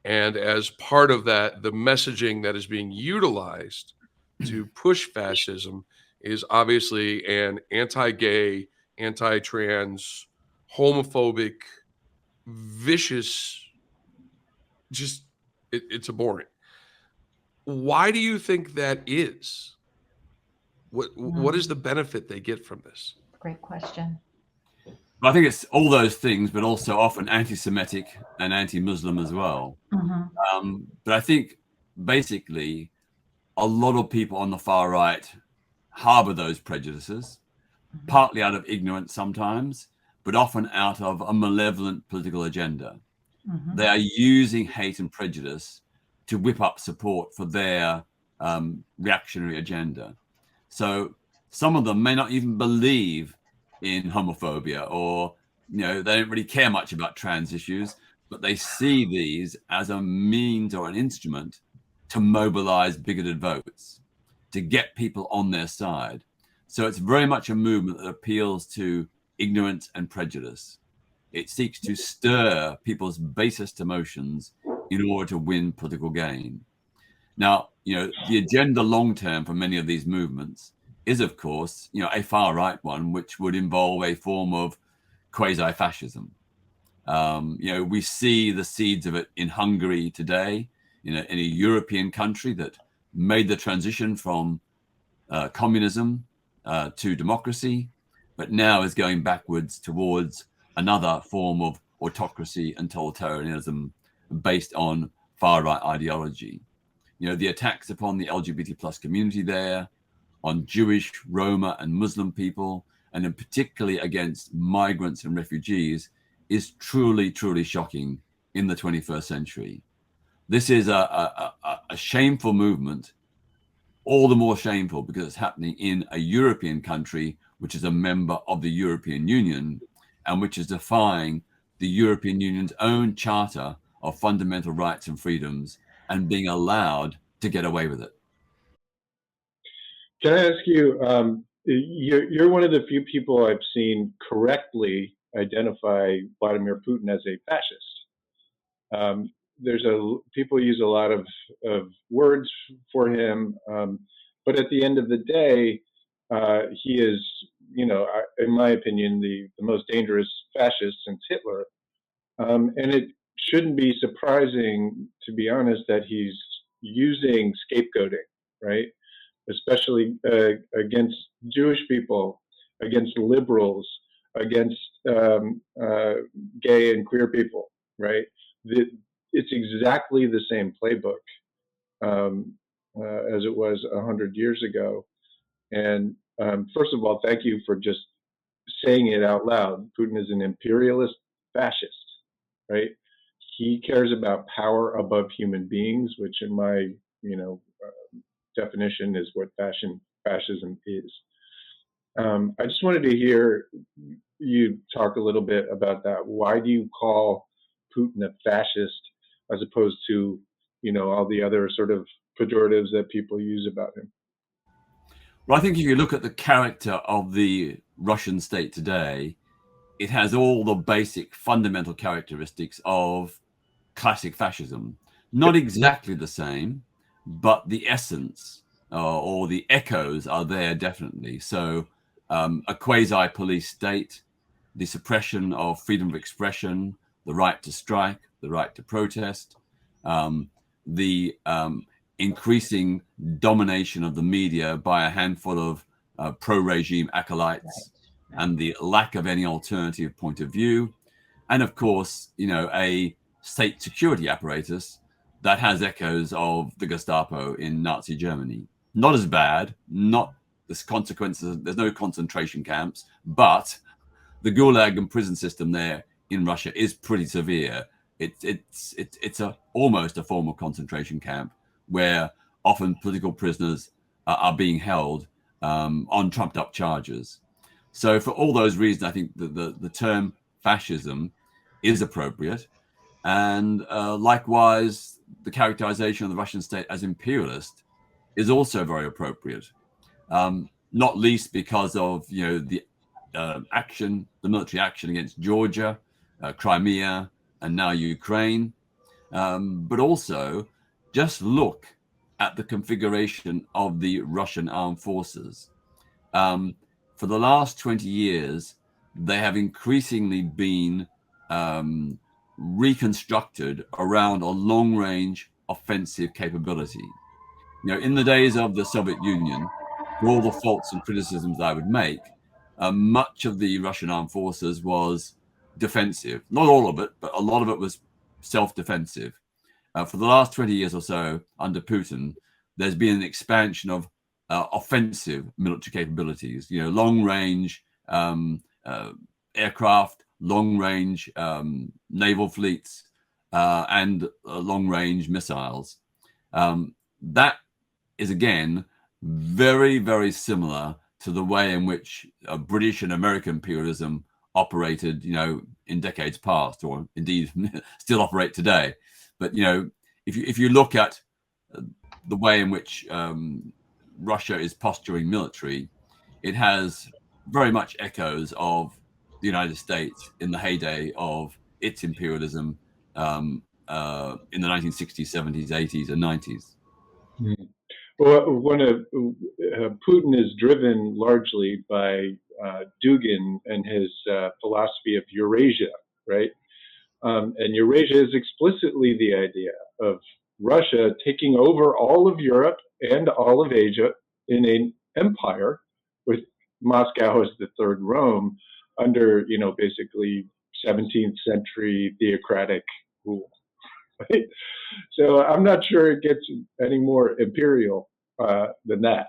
And as part of that, the messaging that is being utilized to push fascism is obviously an anti-gay, anti-trans, homophobic, vicious, just it's abhorrent. Why do you think that is? What is the benefit they get from this? Great question. I think it's all those things, but also often anti-Semitic and anti-Muslim as well. But I think basically a lot of people on the far right harbor those prejudices, partly out of ignorance sometimes, but often out of a malevolent political agenda. They are using hate and prejudice to whip up support for their reactionary agenda. So some of them may not even believe in homophobia, or, you know, they don't really care much about trans issues, but they see these as a means or an instrument to mobilize bigoted votes, to get people on their side. So it's very much a movement that appeals to ignorance and prejudice. It seeks to stir people's basest emotions in order to win political gain. Now, you know, the agenda long term for many of these movements is, of course, you know, a far right one, which would involve a form of quasi-fascism. You know, we see the seeds of it in Hungary today, in a European country that made the transition from communism to democracy, but now is going backwards towards another form of autocracy and totalitarianism based on far-right ideology. You know, the attacks upon the LGBT plus community there, on Jewish, Roma, and Muslim people, and in particularly against migrants and refugees, is truly, truly shocking in the 21st century. This is a shameful movement, all the more shameful because it's happening in a European country, which is a member of the European Union, and which is defying the European Union's own Charter of Fundamental Rights and Freedoms and being allowed to get away with it. Can I ask you, you're one of the few people I've seen correctly identify Vladimir Putin as a fascist. People use a lot of words for him, but at the end of the day, he is, in my opinion, the most dangerous fascist since Hitler. And it shouldn't be surprising, to be honest, that he's using scapegoating, right? Especially against Jewish people, against liberals, against gay and queer people, right? It's exactly the same playbook as it was 100 years ago. And first of all, thank you for just saying it out loud. Putin is an imperialist fascist, right? He cares about power above human beings, which in my, definition is what fascism is. I just wanted to hear you talk a little bit about that. Why do you call Putin a fascist as opposed to, all the other sort of pejoratives that people use about him? Well, I think if you look at the character of the Russian state today, it has all the basic fundamental characteristics of classic fascism. Not exactly the same, but the essence or the echoes are there definitely. So a quasi-police state, the suppression of freedom of expression, the right to strike, the right to protest, the increasing domination of the media by a handful of pro-regime acolytes, and the lack of any alternative point of view. And of course, a state security apparatus that has echoes of the Gestapo in Nazi Germany. Not as bad, not the consequences, there's no concentration camps, but the Gulag and prison system there in Russia is pretty severe. It's almost a form of concentration camp where often political prisoners are being held on trumped up charges. So for all those reasons, I think the term fascism is appropriate. And likewise, the characterization of the Russian state as imperialist is also very appropriate, not least because of the military action against Georgia, Crimea, and now Ukraine. But also, just look at the configuration of the Russian armed forces. For the last 20 years, they have increasingly been reconstructed around a long-range offensive capability. In the days of the Soviet Union, for all the faults and criticisms I would make, much of the Russian armed forces was defensive. Not all of it, but a lot of it was self-defensive. For the last 20 years or so, under Putin, there's been an expansion of offensive military capabilities, long-range aircraft, long-range naval fleets, and long-range missiles. That is, again, very, very similar to the way in which British and American imperialism operated, in decades past, or indeed still operate today. But, if you look at the way in which Russia is posturing military, it has very much echoes of the United States in the heyday of its imperialism in the 1960s, 70s, 80s, and 90s. Mm-hmm. Well, Putin is driven largely by Dugin and his philosophy of Eurasia, right? And Eurasia is explicitly the idea of Russia taking over all of Europe and all of Asia in an empire, with Moscow as the third Rome, under basically 17th century theocratic rule. Right? So I'm not sure it gets any more imperial than that.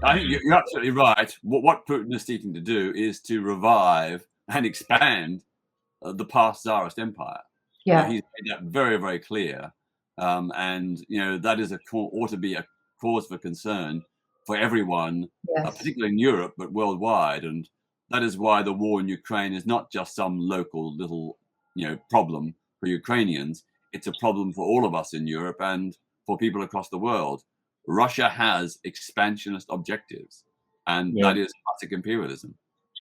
I think you're absolutely right. What Putin is seeking to do is to revive and expand the past Tsarist empire. Yeah. He's made that very, very clear. And, that is ought to be a cause for concern for everyone, particularly in Europe, but worldwide. And that is why the war in Ukraine is not just some local little, problem for Ukrainians. It's a problem for all of us in Europe and for people across the world. Russia has expansionist objectives, and that is classic imperialism.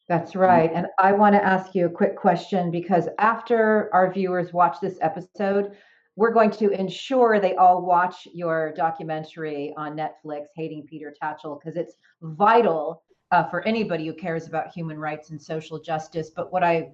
That's right. And I want to ask you a quick question, because after our viewers watch this episode, we're going to ensure they all watch your documentary on Netflix, Hating Peter Tatchell, because it's vital for anybody who cares about human rights and social justice. But what I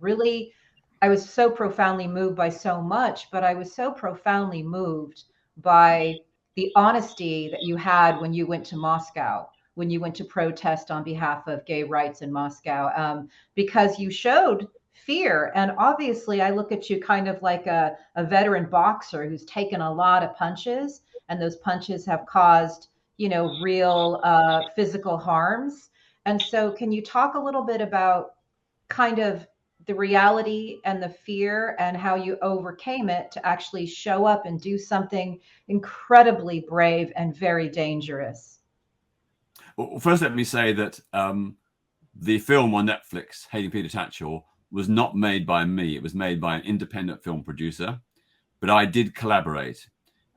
was so profoundly moved by so much, but I was so profoundly moved by the honesty that you had when you went to Moscow, when you went to protest on behalf of gay rights in Moscow, because you showed fear. And obviously I look at you kind of like a veteran boxer who's taken a lot of punches, and those punches have caused, real physical harms. And so can you talk a little bit about kind of the reality and the fear and how you overcame it to actually show up and do something incredibly brave and very dangerous? Well, first, let me say that the film on Netflix, Hating Peter Tatchell, was not made by me. It was made by an independent film producer, but I did collaborate.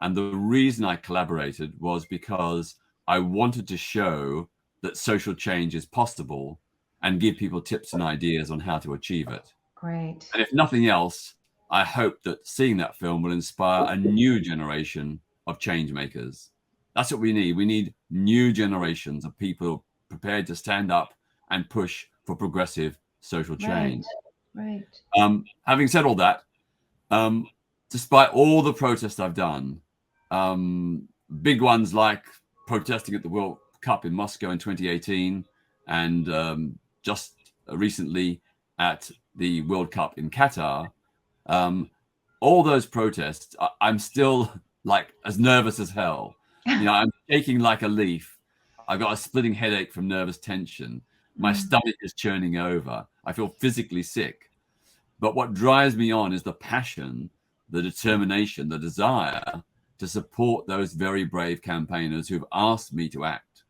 And the reason I collaborated was because I wanted to show that social change is possible and give people tips and ideas on how to achieve it. Great. And if nothing else, I hope that seeing that film will inspire a new generation of change makers. That's what we need. We need new generations of people prepared to stand up and push for progressive social change. Right. Having said all that, despite all the protests I've done, big ones like protesting at the World Cup in Moscow in 2018, and just recently at the World Cup in Qatar, all those protests, I'm still like as nervous as hell. I'm shaking like a leaf. I've got a splitting headache from nervous tension. My stomach is churning over. I feel physically sick. But what drives me on is the passion, the determination, the desire to support those very brave campaigners who've asked me to act,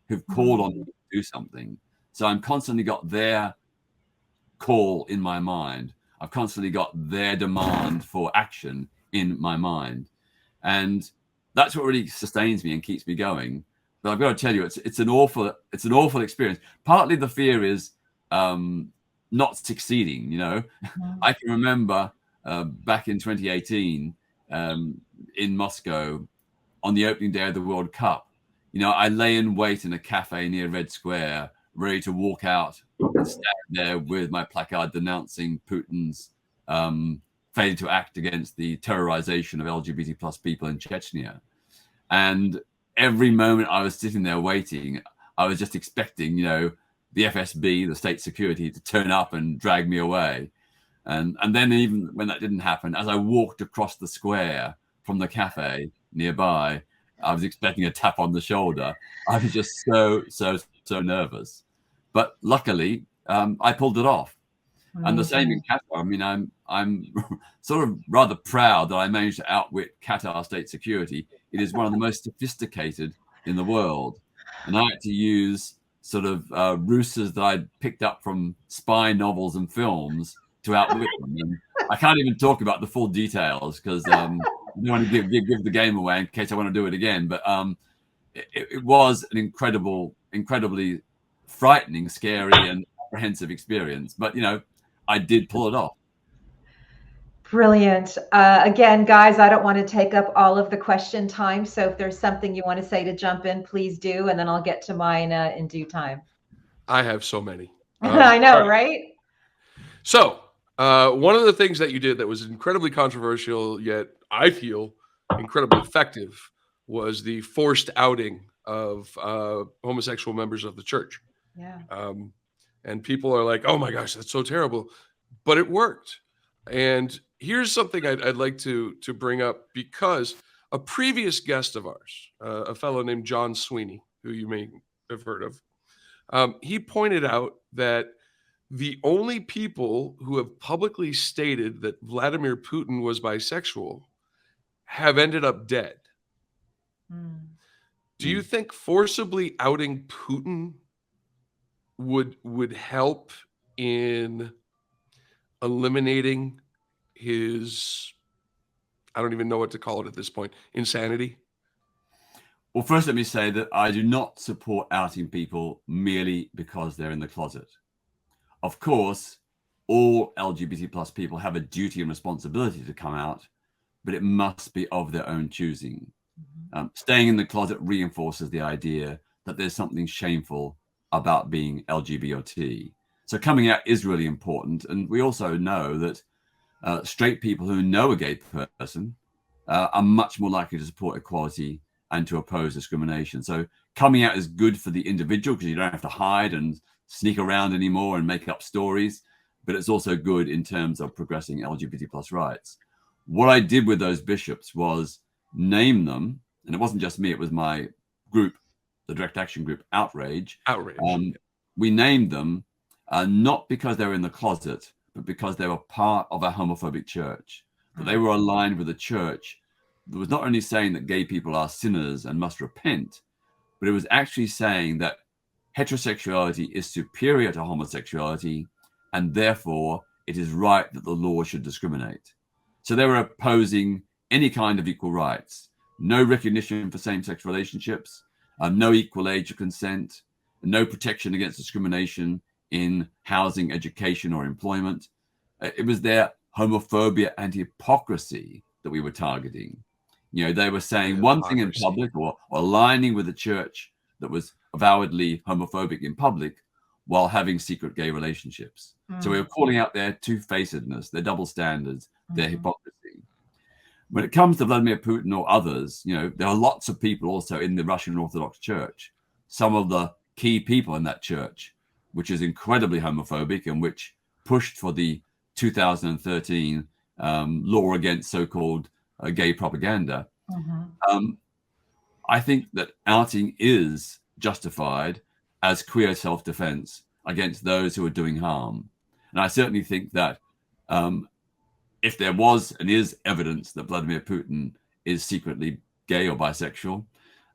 who've called on me to do something. So I'm constantly got their call in my mind. I've constantly got their demand for action in my mind. And that's what really sustains me and keeps me going. But I've got to tell you, it's an awful experience. Partly the fear is not succeeding. I can remember back in 2018 in Moscow on the opening day of the World Cup. I lay in wait in a cafe near Red Square, ready to walk out and stand there with my placard denouncing Putin's failure to act against the terrorization of LGBT plus people in Chechnya. And every moment I was sitting there waiting, I was just expecting, the FSB, the state security, to turn up and drag me away. And then even when that didn't happen, as I walked across the square from the cafe nearby, I was expecting a tap on the shoulder. I was just so nervous. But luckily, I pulled it off. And the same in Qatar. I mean, I'm sort of rather proud that I managed to outwit Qatar state security. It is one of the most sophisticated in the world. And I had to use sort of ruses that I'd picked up from spy novels and films to outwit them. And I can't even talk about the full details because I don't want to give the game away in case I want to do it again. But it was an incredibly frightening, scary, and apprehensive experience. But, I did pull it off. Brilliant. Again, guys, I don't want to take up all of the question time. So if there's something you want to say to jump in, please do. And then I'll get to mine in due time. I have so many. I know, right? So one of the things that you did that was incredibly controversial, yet I feel incredibly effective, was the forced outing of homosexual members of the church. Yeah. And people are like, oh my gosh, that's so terrible. but it worked. And here's something I'd like to bring up, because a previous guest of ours, a fellow named John Sweeney, who you may have heard of, he pointed out that the only people who have publicly stated that Vladimir Putin was bisexual have ended up dead. Do you think forcibly outing Putin would help in eliminating his, I don't even know what to call it at this point, insanity? Well, first, let me say that I do not support outing people merely because they're in the closet. Of course, all LGBT plus people have a duty and responsibility to come out, but it must be of their own choosing. Staying in the closet reinforces the idea that there's something shameful about being LGBT. So coming out is really important. And we also know that straight people who know a gay person are much more likely to support equality and to oppose discrimination. So coming out is good for the individual because you don't have to hide and sneak around anymore and make up stories, but it's also good in terms of progressing LGBT plus rights. What I did with those bishops was name them, and it wasn't just me, it was my group, the direct action group, Outrage. We named them not because they were in the closet, but because they were part of a homophobic church. That they were aligned with a church that was not only saying that gay people are sinners and must repent, but it was actually saying that heterosexuality is superior to homosexuality, and therefore it is right that the law should discriminate. So they were opposing any kind of equal rights, no recognition for same-sex relationships, no equal age of consent, no protection against discrimination in housing, education, or employment. It was their homophobia and hypocrisy that we were targeting. You know, they were saying one thing in public or aligning with a church that was avowedly homophobic in public while having secret gay relationships. So we were calling out their two-facedness, their double standards, their hypocrisy. When it comes to Vladimir Putin or others, you know, there are lots of people also in the Russian Orthodox Church, some of the key people in that church, which is incredibly homophobic and which pushed for the 2013 law against so-called gay propaganda. I think that outing is justified as queer self-defense against those who are doing harm. And I certainly think that if there was and is evidence that Vladimir Putin is secretly gay or bisexual,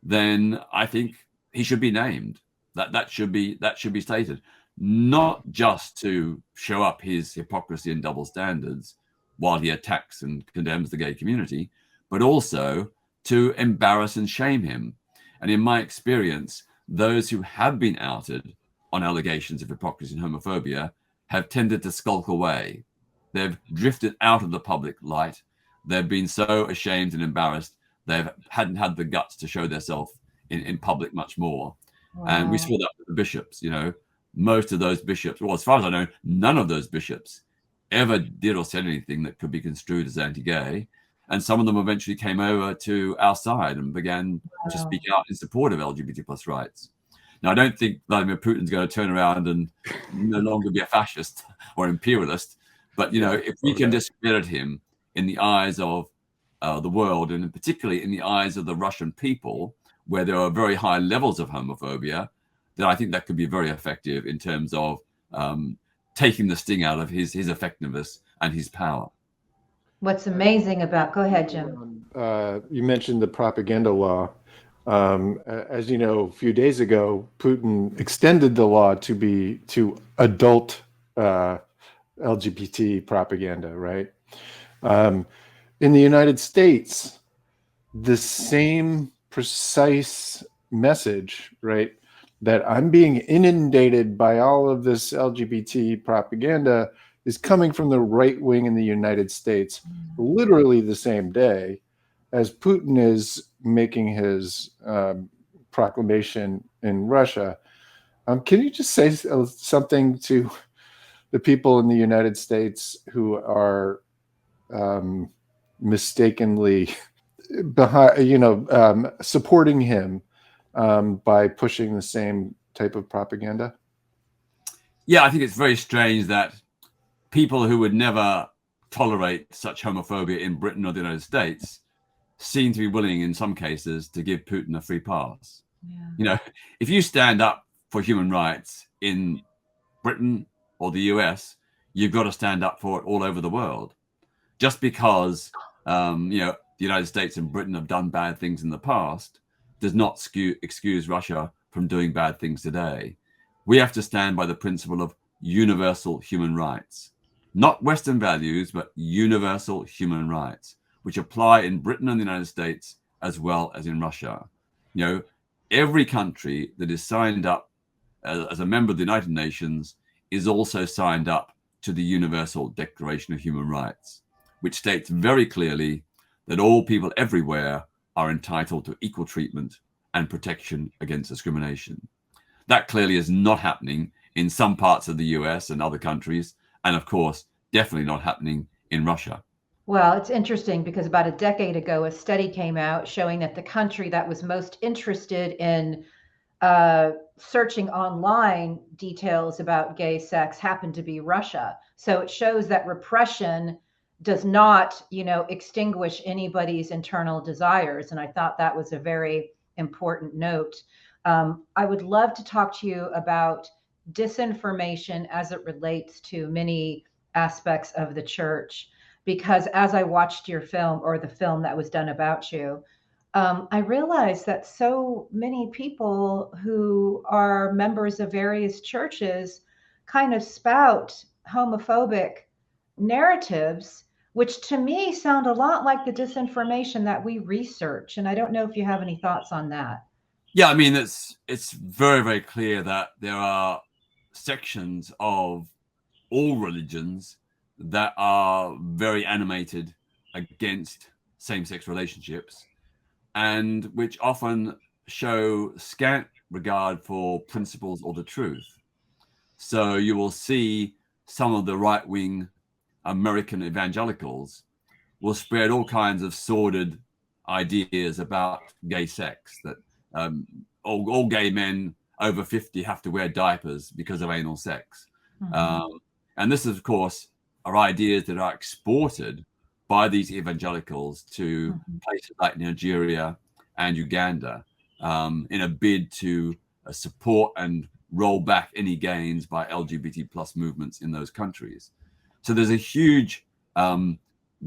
then I think he should be named. That should be stated, not just to show up his hypocrisy and double standards while he attacks and condemns the gay community, but also to embarrass and shame him. And in my experience, those who have been outed on allegations of hypocrisy and homophobia have tended to skulk away. They've drifted out of the public light. They've been so ashamed and embarrassed, they hadn't had the guts to show themselves in public much more. Wow. And we saw that with the bishops. You know, most of those bishops, well, as far as I know, none of those bishops ever did or said anything that could be construed as anti-gay. And some of them eventually came over to our side and began to speak out in support of LGBT plus rights. Now, I don't think Vladimir Putin's going to turn around and no longer be a fascist or imperialist. But, you know, if we can discredit him in the eyes of the world, and particularly in the eyes of the Russian people, where there are very high levels of homophobia, then I think that could be very effective in terms of taking the sting out of his effectiveness and his power. What's amazing about, go ahead, Jim. You mentioned the propaganda law. As you know, a few days ago, Putin extended the law to adult LGBT propaganda, right? In the United States, the same precise message, right, that I'm being inundated by all of this LGBT propaganda is coming from the right wing in the United States, literally the same day as Putin is making his proclamation in Russia. Can you just say something to the people in the United States who are mistakenly behind, supporting him by pushing the same type of propaganda? Yeah, I think it's very strange that people who would never tolerate such homophobia in Britain or the United States seem to be willing, in some cases, to give Putin a free pass. Yeah. You know, if you stand up for human rights in Britain or the US, you've got to stand up for it all over the world. Just because, you know, the United States and Britain have done bad things in the past does not excuse Russia from doing bad things today. We have to stand by the principle of universal human rights, not Western values, but universal human rights, which apply in Britain and the United States as well as in Russia. You know, every country that is signed up as a member of the United Nations is also signed up to the Universal Declaration of Human Rights, which states very clearly that all people everywhere are entitled to equal treatment and protection against discrimination. That clearly is not happening in some parts of the US and other countries, and of course, definitely not happening in Russia. Well, it's interesting because about a decade ago, a study came out showing that the country that was most interested in searching online details about gay sex happened to be Russia. So it shows that repression does not, you know, extinguish anybody's internal desires. And I thought that was a very important note. I would love to talk to you about disinformation as it relates to many aspects of the church, because as I watched your film, or the film that was done about you, I realized that so many people who are members of various churches kind of spout homophobic narratives, which to me sound a lot like the disinformation that we research. And I don't know if you have any thoughts on that. Yeah, I mean, it's very, very clear that there are sections of all religions that are very animated against same-sex relationships, and which often show scant regard for principles or the truth. So you will see some of the right-wing American evangelicals will spread all kinds of sordid ideas about gay sex, that all gay men over 50 have to wear diapers because of anal sex. Mm-hmm. And this, of course, are ideas that are exported by these evangelicals to places like Nigeria and Uganda in a bid to support and roll back any gains by LGBT plus movements in those countries. So there's a huge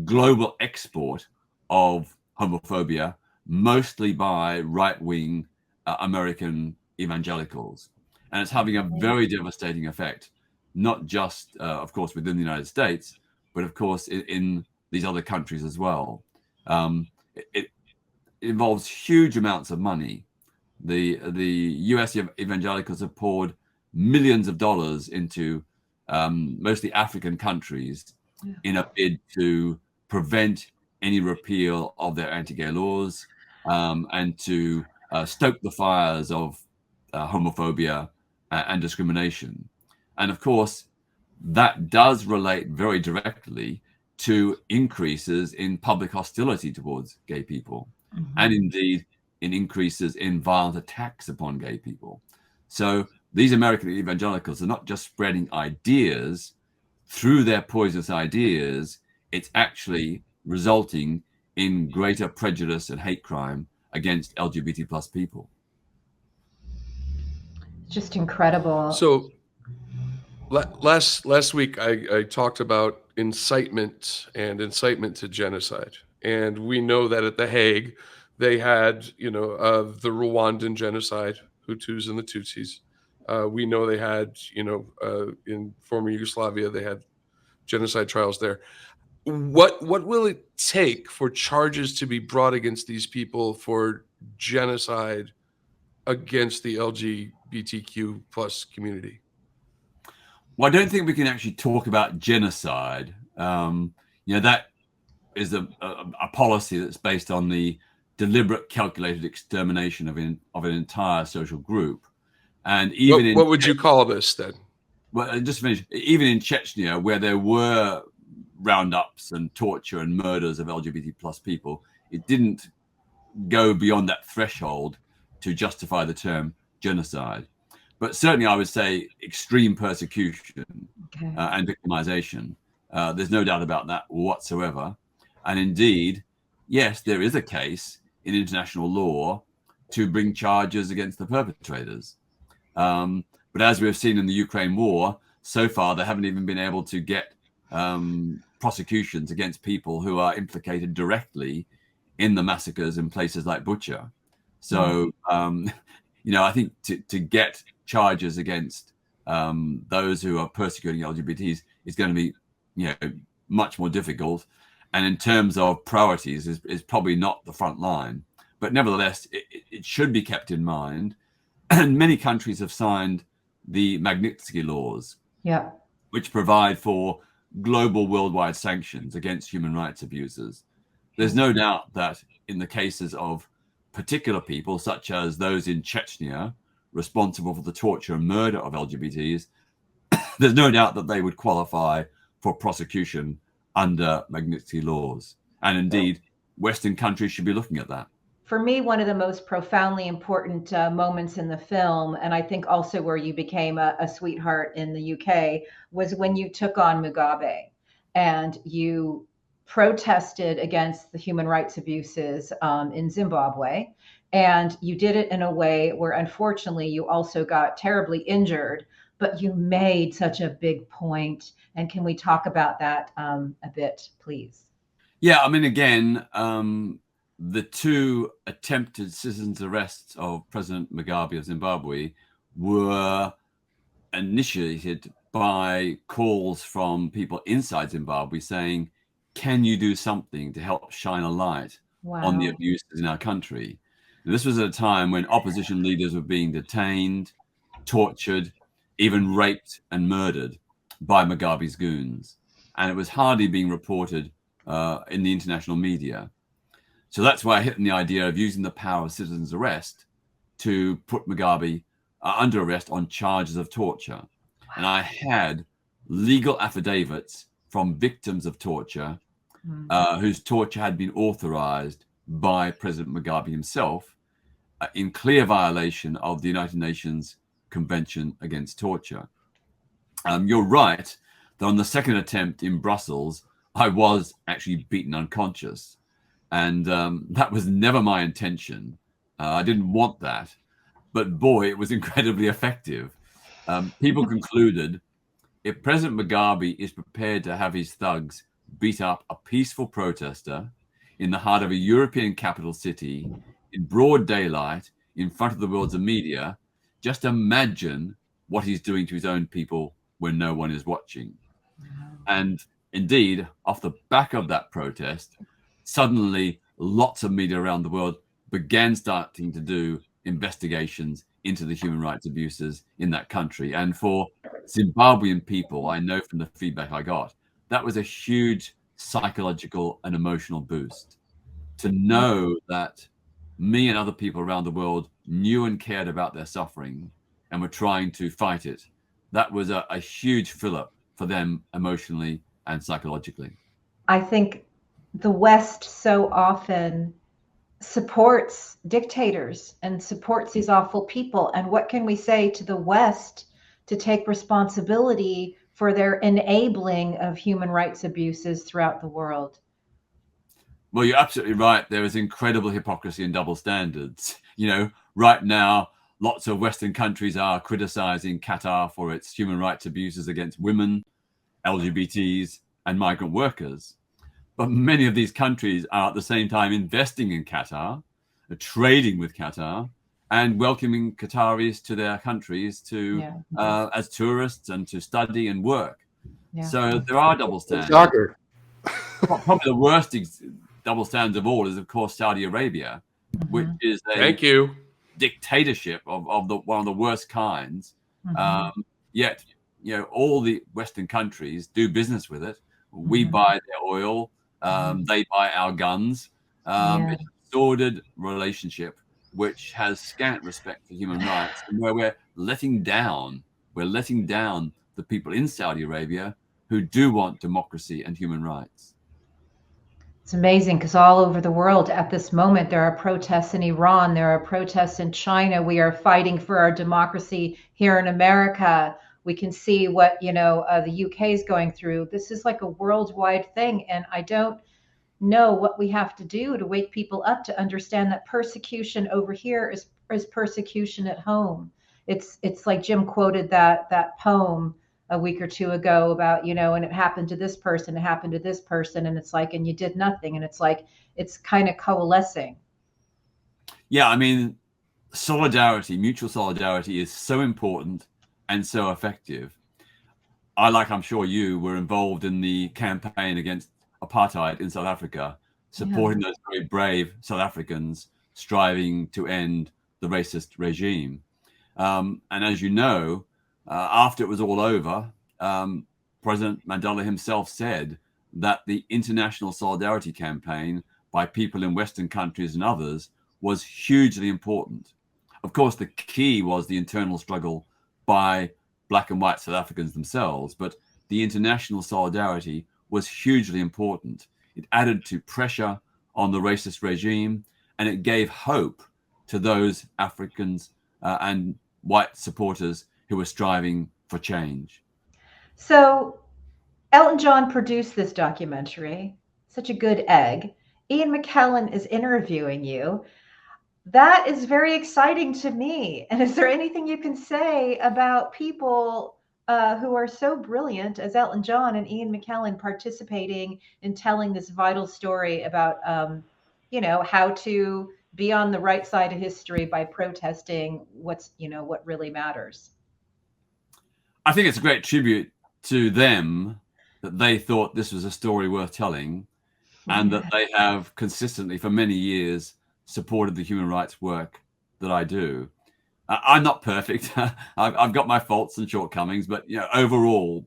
global export of homophobia, mostly by right-wing American evangelicals. And it's having a very devastating effect, not just, of course, within the United States, but of course in these other countries as well. It involves huge amounts of money. The US evangelicals have poured millions of dollars into mostly African countries in a bid to prevent any repeal of their anti-gay laws and to stoke the fires of homophobia and discrimination. And of course, that does relate very directly to increases in public hostility towards gay people, and indeed in increases in violent attacks upon gay people. So these American evangelicals are not just spreading ideas through their poisonous ideas, it's actually resulting in greater prejudice and hate crime against LGBT plus people. Just incredible. So last week I talked about incitement to genocide, and we know that at The Hague they had the Rwandan genocide, Hutus and the Tutsis. We know they had in former Yugoslavia they had genocide trials there. What will it take for charges to be brought against these people for genocide against the LGBTQ plus community? Well, I don't think we can actually talk about genocide. That is a policy that's based on the deliberate, calculated extermination of an entire social group. And even what would you call this then? Well, just finish. Even in Chechnya, where there were roundups and torture and murders of LGBT plus people, it didn't go beyond that threshold to justify the term genocide. but certainly I would say extreme persecution Okay. and victimization. There's no doubt about that whatsoever. And indeed, yes, there is a case in international law to bring charges against the perpetrators. But as we've seen in the Ukraine war, so far they haven't even been able to get prosecutions against people who are implicated directly in the massacres in places like Bucha. So, I think to get charges against those who are persecuting LGBTs is going to be, much more difficult. And in terms of priorities, is probably not the front line. But nevertheless, it should be kept in mind. And many countries have signed the Magnitsky laws, which provide for global worldwide sanctions against human rights abusers. There's no doubt that in the cases of particular people, such as those in Chechnya, responsible for the torture and murder of LGBTs, there's no doubt that they would qualify for prosecution under Magnitsky laws. And indeed, Western countries should be looking at that. For me, one of the most profoundly important moments in the film, and I think also where you became a sweetheart in the UK, was when you took on Mugabe and you protested against the human rights abuses in Zimbabwe. And you did it in a way where, unfortunately, you also got terribly injured, but you made such a big point. And can we talk about that a bit, please? Yeah, I mean, again, the two attempted citizens' arrests of President Mugabe of Zimbabwe were initiated by calls from people inside Zimbabwe saying, can you do something to help shine a light on the abuses in our country? And this was at a time when opposition leaders were being detained, tortured, even raped and murdered by Mugabe's goons. And it was hardly being reported in the international media. So that's why I hit on the idea of using the power of citizens' arrest to put Mugabe under arrest on charges of torture. And I had legal affidavits from victims of torture whose torture had been authorized by President Mugabe himself in clear violation of the United Nations Convention Against Torture. You're right that on the second attempt in Brussels, I was actually beaten unconscious. And that was never my intention. I didn't want that. But boy, it was incredibly effective. People concluded if President Mugabe is prepared to have his thugs beat up a peaceful protester in the heart of a European capital city in broad daylight in front of the world's media, just imagine what he's doing to his own people when no one is watching. And indeed, off the back of that protest, suddenly lots of media around the world began starting to do investigations into the human rights abuses in that country. And for Zimbabwean people, I know from the feedback I got, that was a huge psychological and emotional boost. To know that me and other people around the world knew and cared about their suffering and were trying to fight it, that was a huge fill-up for them emotionally and psychologically. I think the West so often supports dictators and supports these awful people. And what can we say to the West to take responsibility for their enabling of human rights abuses throughout the world? Well, you're absolutely right. There is incredible hypocrisy and double standards. Right now, lots of Western countries are criticizing Qatar for its human rights abuses against women, LGBTs, and migrant workers. But many of these countries are at the same time investing in Qatar, trading with Qatar, and welcoming Qataris to their countries as tourists and to study and work. So there are double standards. Shocker. Probably the worst double standards of all is, of course, Saudi Arabia, which is a dictatorship of one of the worst kinds. Yet, all the Western countries do business with it. We buy their oil. They buy our guns. It's a sordid relationship which has scant respect for human rights, and where we're letting down the people in Saudi Arabia who do want democracy and human rights. It's amazing because all over the world at this moment, there are protests in Iran, there are protests in China. We are fighting for our democracy here in America. We can see what, the UK is going through. This is like a worldwide thing. And I don't know what we have to do to wake people up to understand that persecution over here is persecution at home. It's like Jim quoted that poem a week or two ago about, and it happened to this person, it happened to this person, and it's like, and you did nothing, and it's like, it's kind of coalescing. Yeah, I mean, solidarity, mutual solidarity is so important and so effective. I'm sure you were involved in the campaign against apartheid in South Africa, supporting those very brave South Africans striving to end the racist regime. And as you know, after it was all over, President Mandela himself said that the international solidarity campaign by people in Western countries and others was hugely important. Of course, the key was the internal struggle by Black and white South Africans themselves, but the international solidarity was hugely important. It added to pressure on the racist regime, and it gave hope to those Africans and white supporters who were striving for change. So Elton John produced this documentary, such a good egg. Ian McKellen is interviewing you. That is very exciting to me. And is there anything you can say about people who are so brilliant as Elton John and Ian McKellen participating in telling this vital story about, how to be on the right side of history by protesting what really matters? I think it's a great tribute to them that they thought this was a story worth telling, and that they have consistently for many years supported the human rights work that I do. I'm not perfect. I've got my faults and shortcomings, but overall,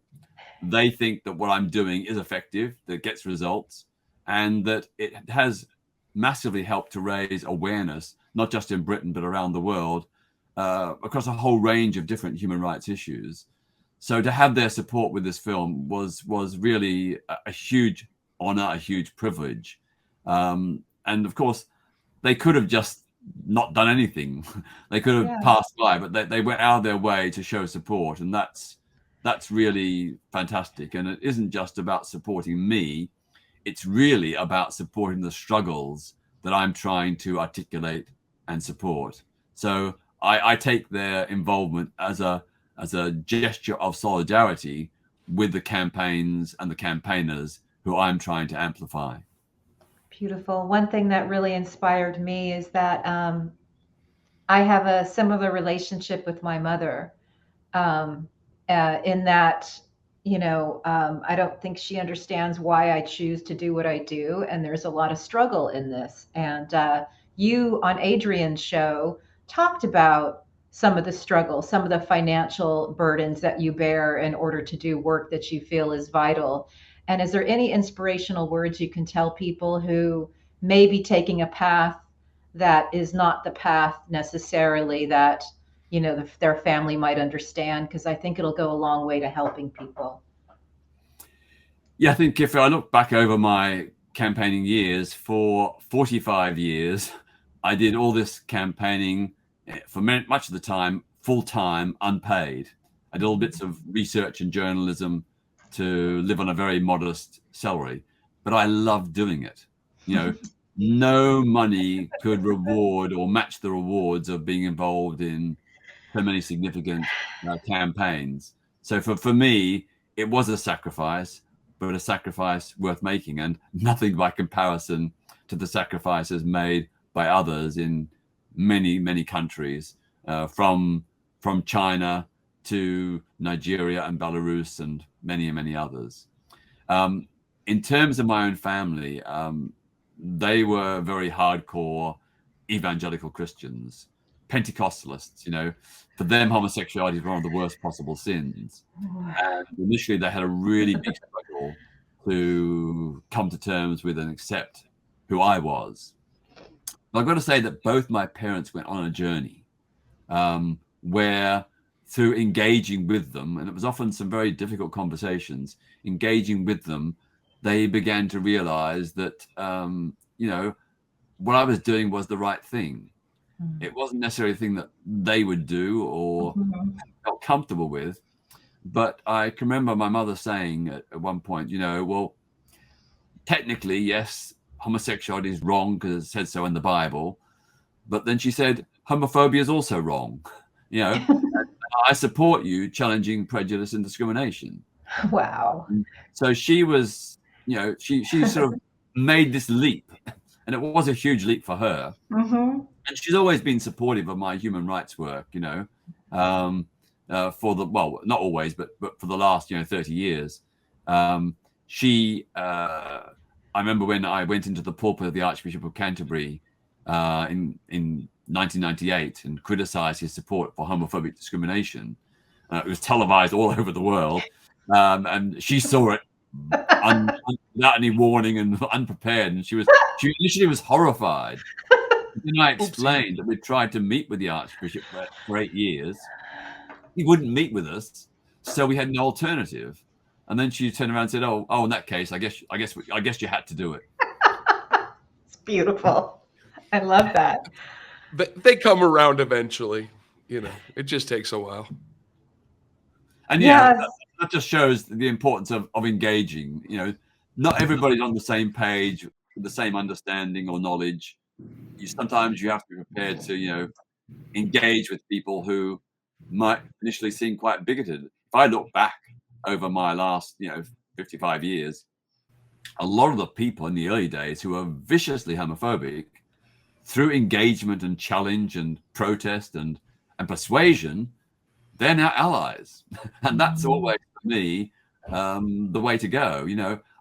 they think that what I'm doing is effective, that it gets results, and that it has massively helped to raise awareness, not just in Britain, but around the world, across a whole range of different human rights issues. So to have their support with this film was really a huge honor, a huge privilege. And of course, they could have just not done anything. They could have passed by, but they went out of their way to show support. And that's really fantastic. And it isn't just about supporting me. It's really about supporting the struggles that I'm trying to articulate and support. So I take their involvement as a gesture of solidarity with the campaigns and the campaigners who I'm trying to amplify. Beautiful. One thing that really inspired me is that I have a similar relationship with my mother, in that, I don't think she understands why I choose to do what I do. And there's a lot of struggle in this. And you on Adrian's show talked about some of the struggle, some of the financial burdens that you bear in order to do work that you feel is vital. And is there any inspirational words you can tell people who may be taking a path that is not the path necessarily that, their family might understand? Because I think it'll go a long way to helping people. Yeah, I think if I look back over my campaigning years, for 45 years, I did all this campaigning for much of the time, full-time, unpaid. I did all bits of research and journalism to live on a very modest salary, but I loved doing it. No money could reward or match the rewards of being involved in so many significant campaigns. So for me, it was a sacrifice, but a sacrifice worth making, and nothing by comparison to the sacrifices made by others in many, many countries, from China to Nigeria and Belarus and many, many others. In terms of my own family, they were very hardcore evangelical Christians, Pentecostalists. For them, homosexuality is one of the worst possible sins. And initially, they had a really big struggle to come to terms with and accept who I was. But I've got to say that both my parents went on a journey where, through engaging with them, and it was often some very difficult conversations, engaging with them, they began to realize that, what I was doing was the right thing. It wasn't necessarily a thing that they would do or felt comfortable with. But I can remember my mother saying at one point, well, technically, yes, homosexuality is wrong because it said so in the Bible. But then she said, homophobia is also wrong. I support you challenging prejudice and discrimination. Wow. So she was, she sort of made this leap, and it was a huge leap for her. And she's always been supportive of my human rights work, for the, well, not always, but for the last, 30 years. I remember when I went into the pulpit of the Archbishop of Canterbury in 1998 and criticized his support for homophobic discrimination. It was televised all over the world, and she saw it without any warning and unprepared, and she initially was horrified. Then I explained that we tried to meet with the Archbishop for 8 years. He wouldn't meet with us, so we had an alternative. And then she turned around and said, "Oh, in that case, I guess you had to do it." It's beautiful. I love that. But they come around eventually. It just takes a while. And that just shows the importance of engaging. Not everybody's on the same page with the same understanding or knowledge. Sometimes you have to be prepared to, engage with people who might initially seem quite bigoted. If I look back over my last, 55 years, a lot of the people in the early days who were viciously homophobic, through engagement and challenge and protest and persuasion, they're now allies. And that's always, for me, the way to go.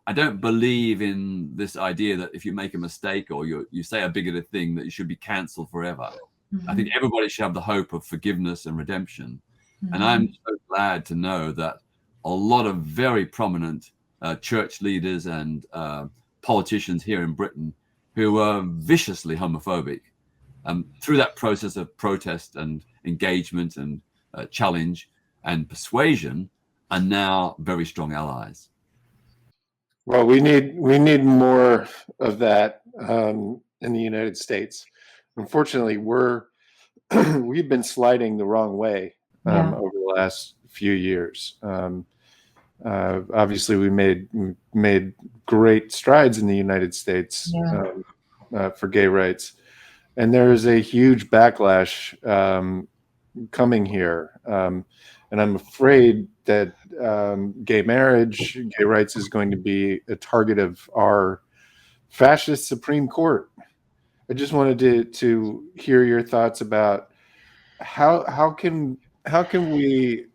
I don't believe in this idea that if you make a mistake or you say a bigoted thing that you should be cancelled forever. I think everybody should have the hope of forgiveness and redemption. And I'm so glad to know that a lot of very prominent church leaders and politicians here in Britain who were viciously homophobic, through that process of protest and engagement and challenge and persuasion, are now very strong allies. Well, we need more of that in the United States. Unfortunately, we've been sliding the wrong way over the last few years. Obviously, we made great strides in the United States for gay rights, and there is a huge backlash coming here. And I'm afraid that gay marriage, gay rights is going to be a target of our fascist Supreme Court. I just wanted to hear your thoughts about how can we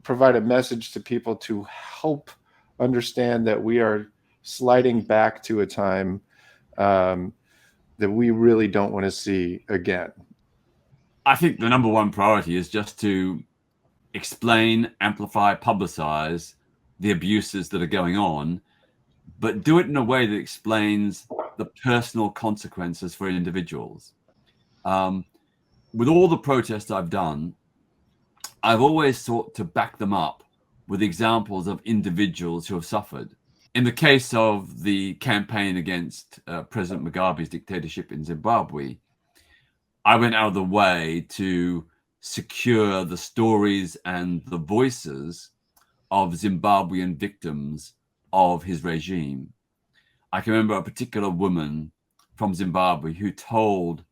provide a message to people to help understand that we are sliding back to a time that we really don't want to see again. I think the number one priority is just to explain, amplify, publicize the abuses that are going on, but do it in a way that explains the personal consequences for individuals. With all the protests I've done, I've always sought to back them up with examples of individuals who have suffered. In the case of the campaign against President Mugabe's dictatorship in Zimbabwe, I went out of the way to secure the stories and the voices of Zimbabwean victims of his regime. I can remember a particular woman from Zimbabwe who told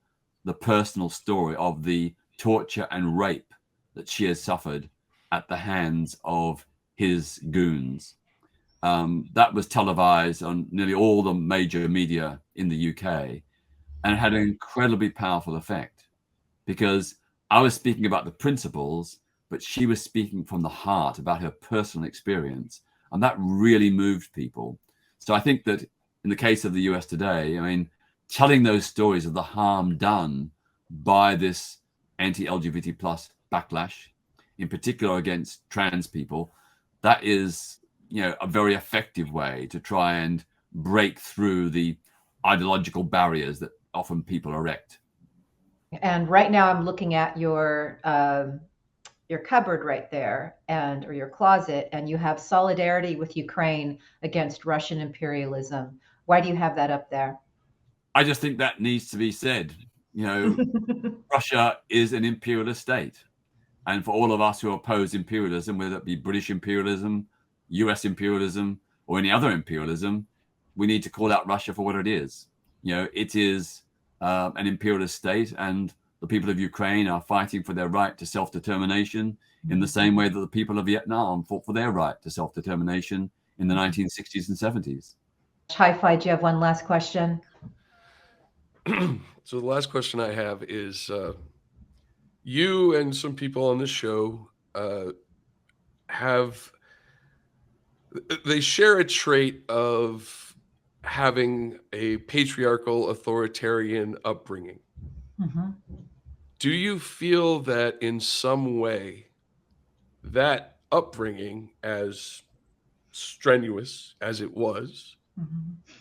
the personal story of the torture and rape that she has suffered at the hands of his goons. That was televised on nearly all the major media in the UK, and it had an incredibly powerful effect because I was speaking about the principles, but she was speaking from the heart about her personal experience, and that really moved people. So I think that in the case of the US today, telling those stories of the harm done by this anti-LGBT plus backlash, in particular against trans people, that is, a very effective way to try and break through the ideological barriers that often people erect. And right now I'm looking at your your cupboard right there or your closet, and you have solidarity with Ukraine against Russian imperialism. Why do you have that up there? I just think that needs to be said. You know, Russia is an imperialist state. And for all of us who oppose imperialism, whether it be British imperialism, US imperialism, or any other imperialism, we need to call out Russia for what it is. You know, it is an imperialist state, and the people of Ukraine are fighting for their right to self-determination in the same way that the people of Vietnam fought for their right to self-determination in the 1960s and 70s. Hi-Fi, do you have one last question? So the last question I have is, you and some people on this show they share a trait of having a patriarchal authoritarian upbringing. Mm-hmm. Do you feel that in some way that upbringing, as strenuous as it was,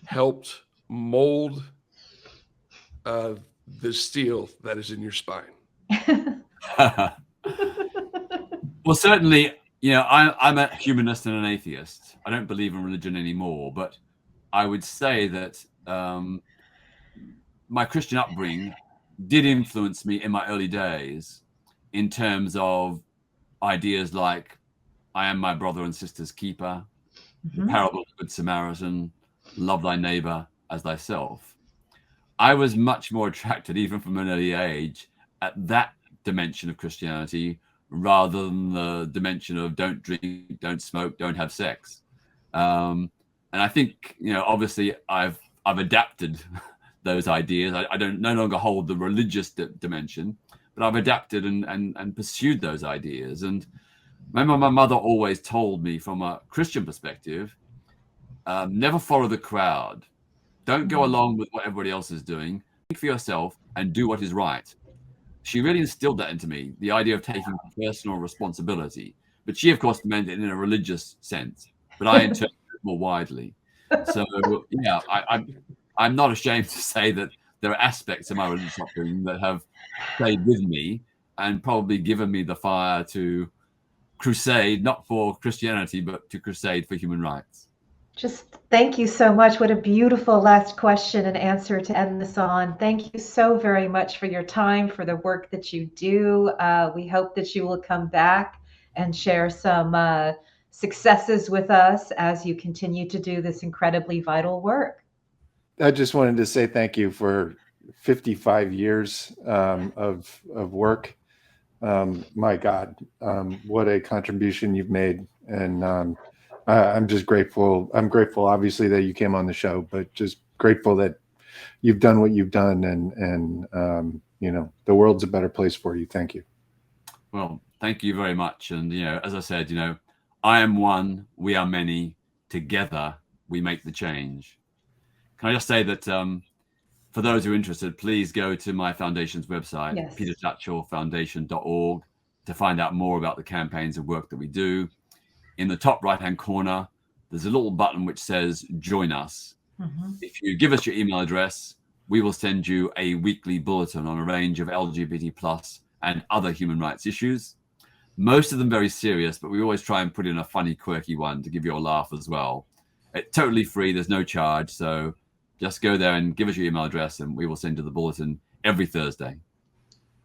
helped mold the steel that is in your spine? Well, certainly, you know, I'm a humanist and an atheist. I don't believe in religion anymore, but I would say that my Christian upbringing did influence me in my early days in terms of ideas like I am my brother and sister's keeper, the parable of the Good Samaritan, love thy neighbor as thyself. I was much more attracted, even from an early age, at that dimension of Christianity rather than the dimension of don't drink, don't smoke, don't have sex. And I think, you know, obviously I've adapted those ideas. I don't no longer hold the religious dimension, but I've adapted and pursued those ideas. And remember, my mother always told me from a Christian perspective, never follow the crowd. Don't go along with what everybody else is doing. Think for yourself and do what is right. She really instilled that into me, the idea of taking personal responsibility. But she, of course, meant it in a religious sense. But I interpret it more widely. So, yeah, I'm not ashamed to say that there are aspects of my religious upbringing that have stayed with me and probably given me the fire to crusade, not for Christianity, but to crusade for human rights. Just thank you so much. What a beautiful last question and answer to end this on. Thank you so very much for your time, for the work that you do. We hope that you will come back and share some successes with us as you continue to do this incredibly vital work. I just wanted to say thank you for 55 years of work. My God, what a contribution you've made. And I'm just grateful. I'm grateful, obviously, that you came on the show, but just grateful that you've done what you've done, and you know, the world's a better place for you. Thank you. Well, thank you very much. And, you know, as I said, you know, I am one, we are many, together we make the change. Can I just say that for those who are interested, please go to my foundation's website, Yes. petertatchellfoundation.org, to find out more about the campaigns and work that we do. In the top right-hand corner, there's a little button which says join us. If you give us your email address, we will send you a weekly bulletin on a range of LGBT plus and other human rights issues. Most of them very serious, but we always try and put in a funny, quirky one to give you a laugh as well. It's totally free. There's no charge. So just go there and give us your email address and we will send you the bulletin every Thursday.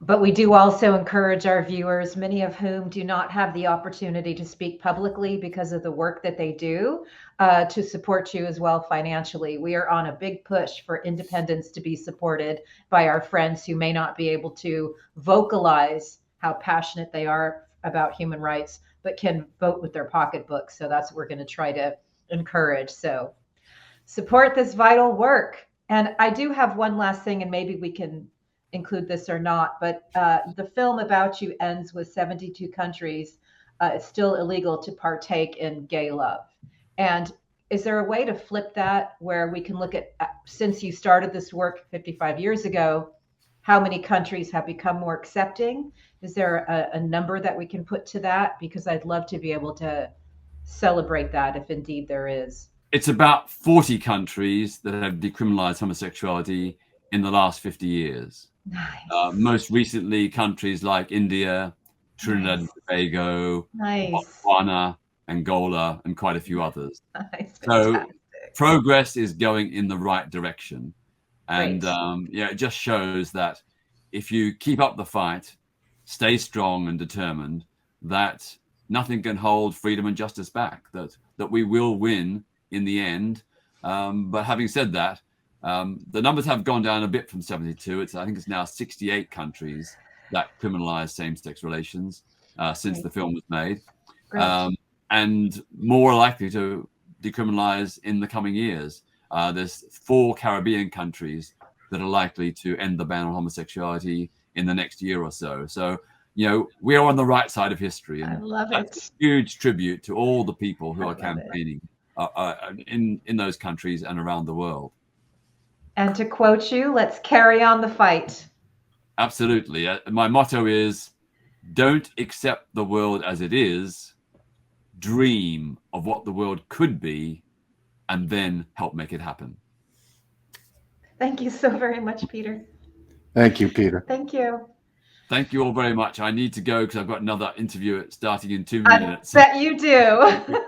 But we do also encourage our viewers, many of whom do not have the opportunity to speak publicly because of the work that they do, to support you as well financially. We are on a big push for independence to be supported by our friends who may not be able to vocalize how passionate they are about human rights, but can vote with their pocketbooks. So that's what we're going to try to encourage. So support this vital work. And I do have one last thing, and maybe we can include this or not, but the film About You ends with 72 countries. It's still illegal to partake in gay love. And is there a way to flip that where we can look at, since you started this work 55 years ago, how many countries have become more accepting? Is there a number that we can put to that? Because I'd love to be able to celebrate that if indeed there is. It's about 40 countries that have decriminalized homosexuality in the last 50 years. Nice. Most recently, countries like India, Trinidad and Tobago, Nice. Botswana, Angola, and quite a few others. Nice. So progress is going in the right direction. And Great. yeah, it just shows that if you keep up the fight, stay strong and determined, that nothing can hold freedom and justice back, that we will win in the end. But having said that, the numbers have gone down a bit from 72. I think it's now 68 countries that criminalize same-sex relations since the film was made, and more likely to decriminalize in the coming years. There's 4 Caribbean countries that are likely to end the ban on homosexuality in the next year or so. So, you know, we are on the right side of history. And I love that's it. a huge tribute to all the people who are campaigning in those countries and around the world. And to quote you, let's carry on the fight. Absolutely. My motto is, don't accept the world as it is, dream of what the world could be, and then help make it happen. Thank you so very much, Peter. Thank you, Peter. Thank you. Thank you all very much. I need to go because I've got another interview starting in 2 I minutes. bet you do.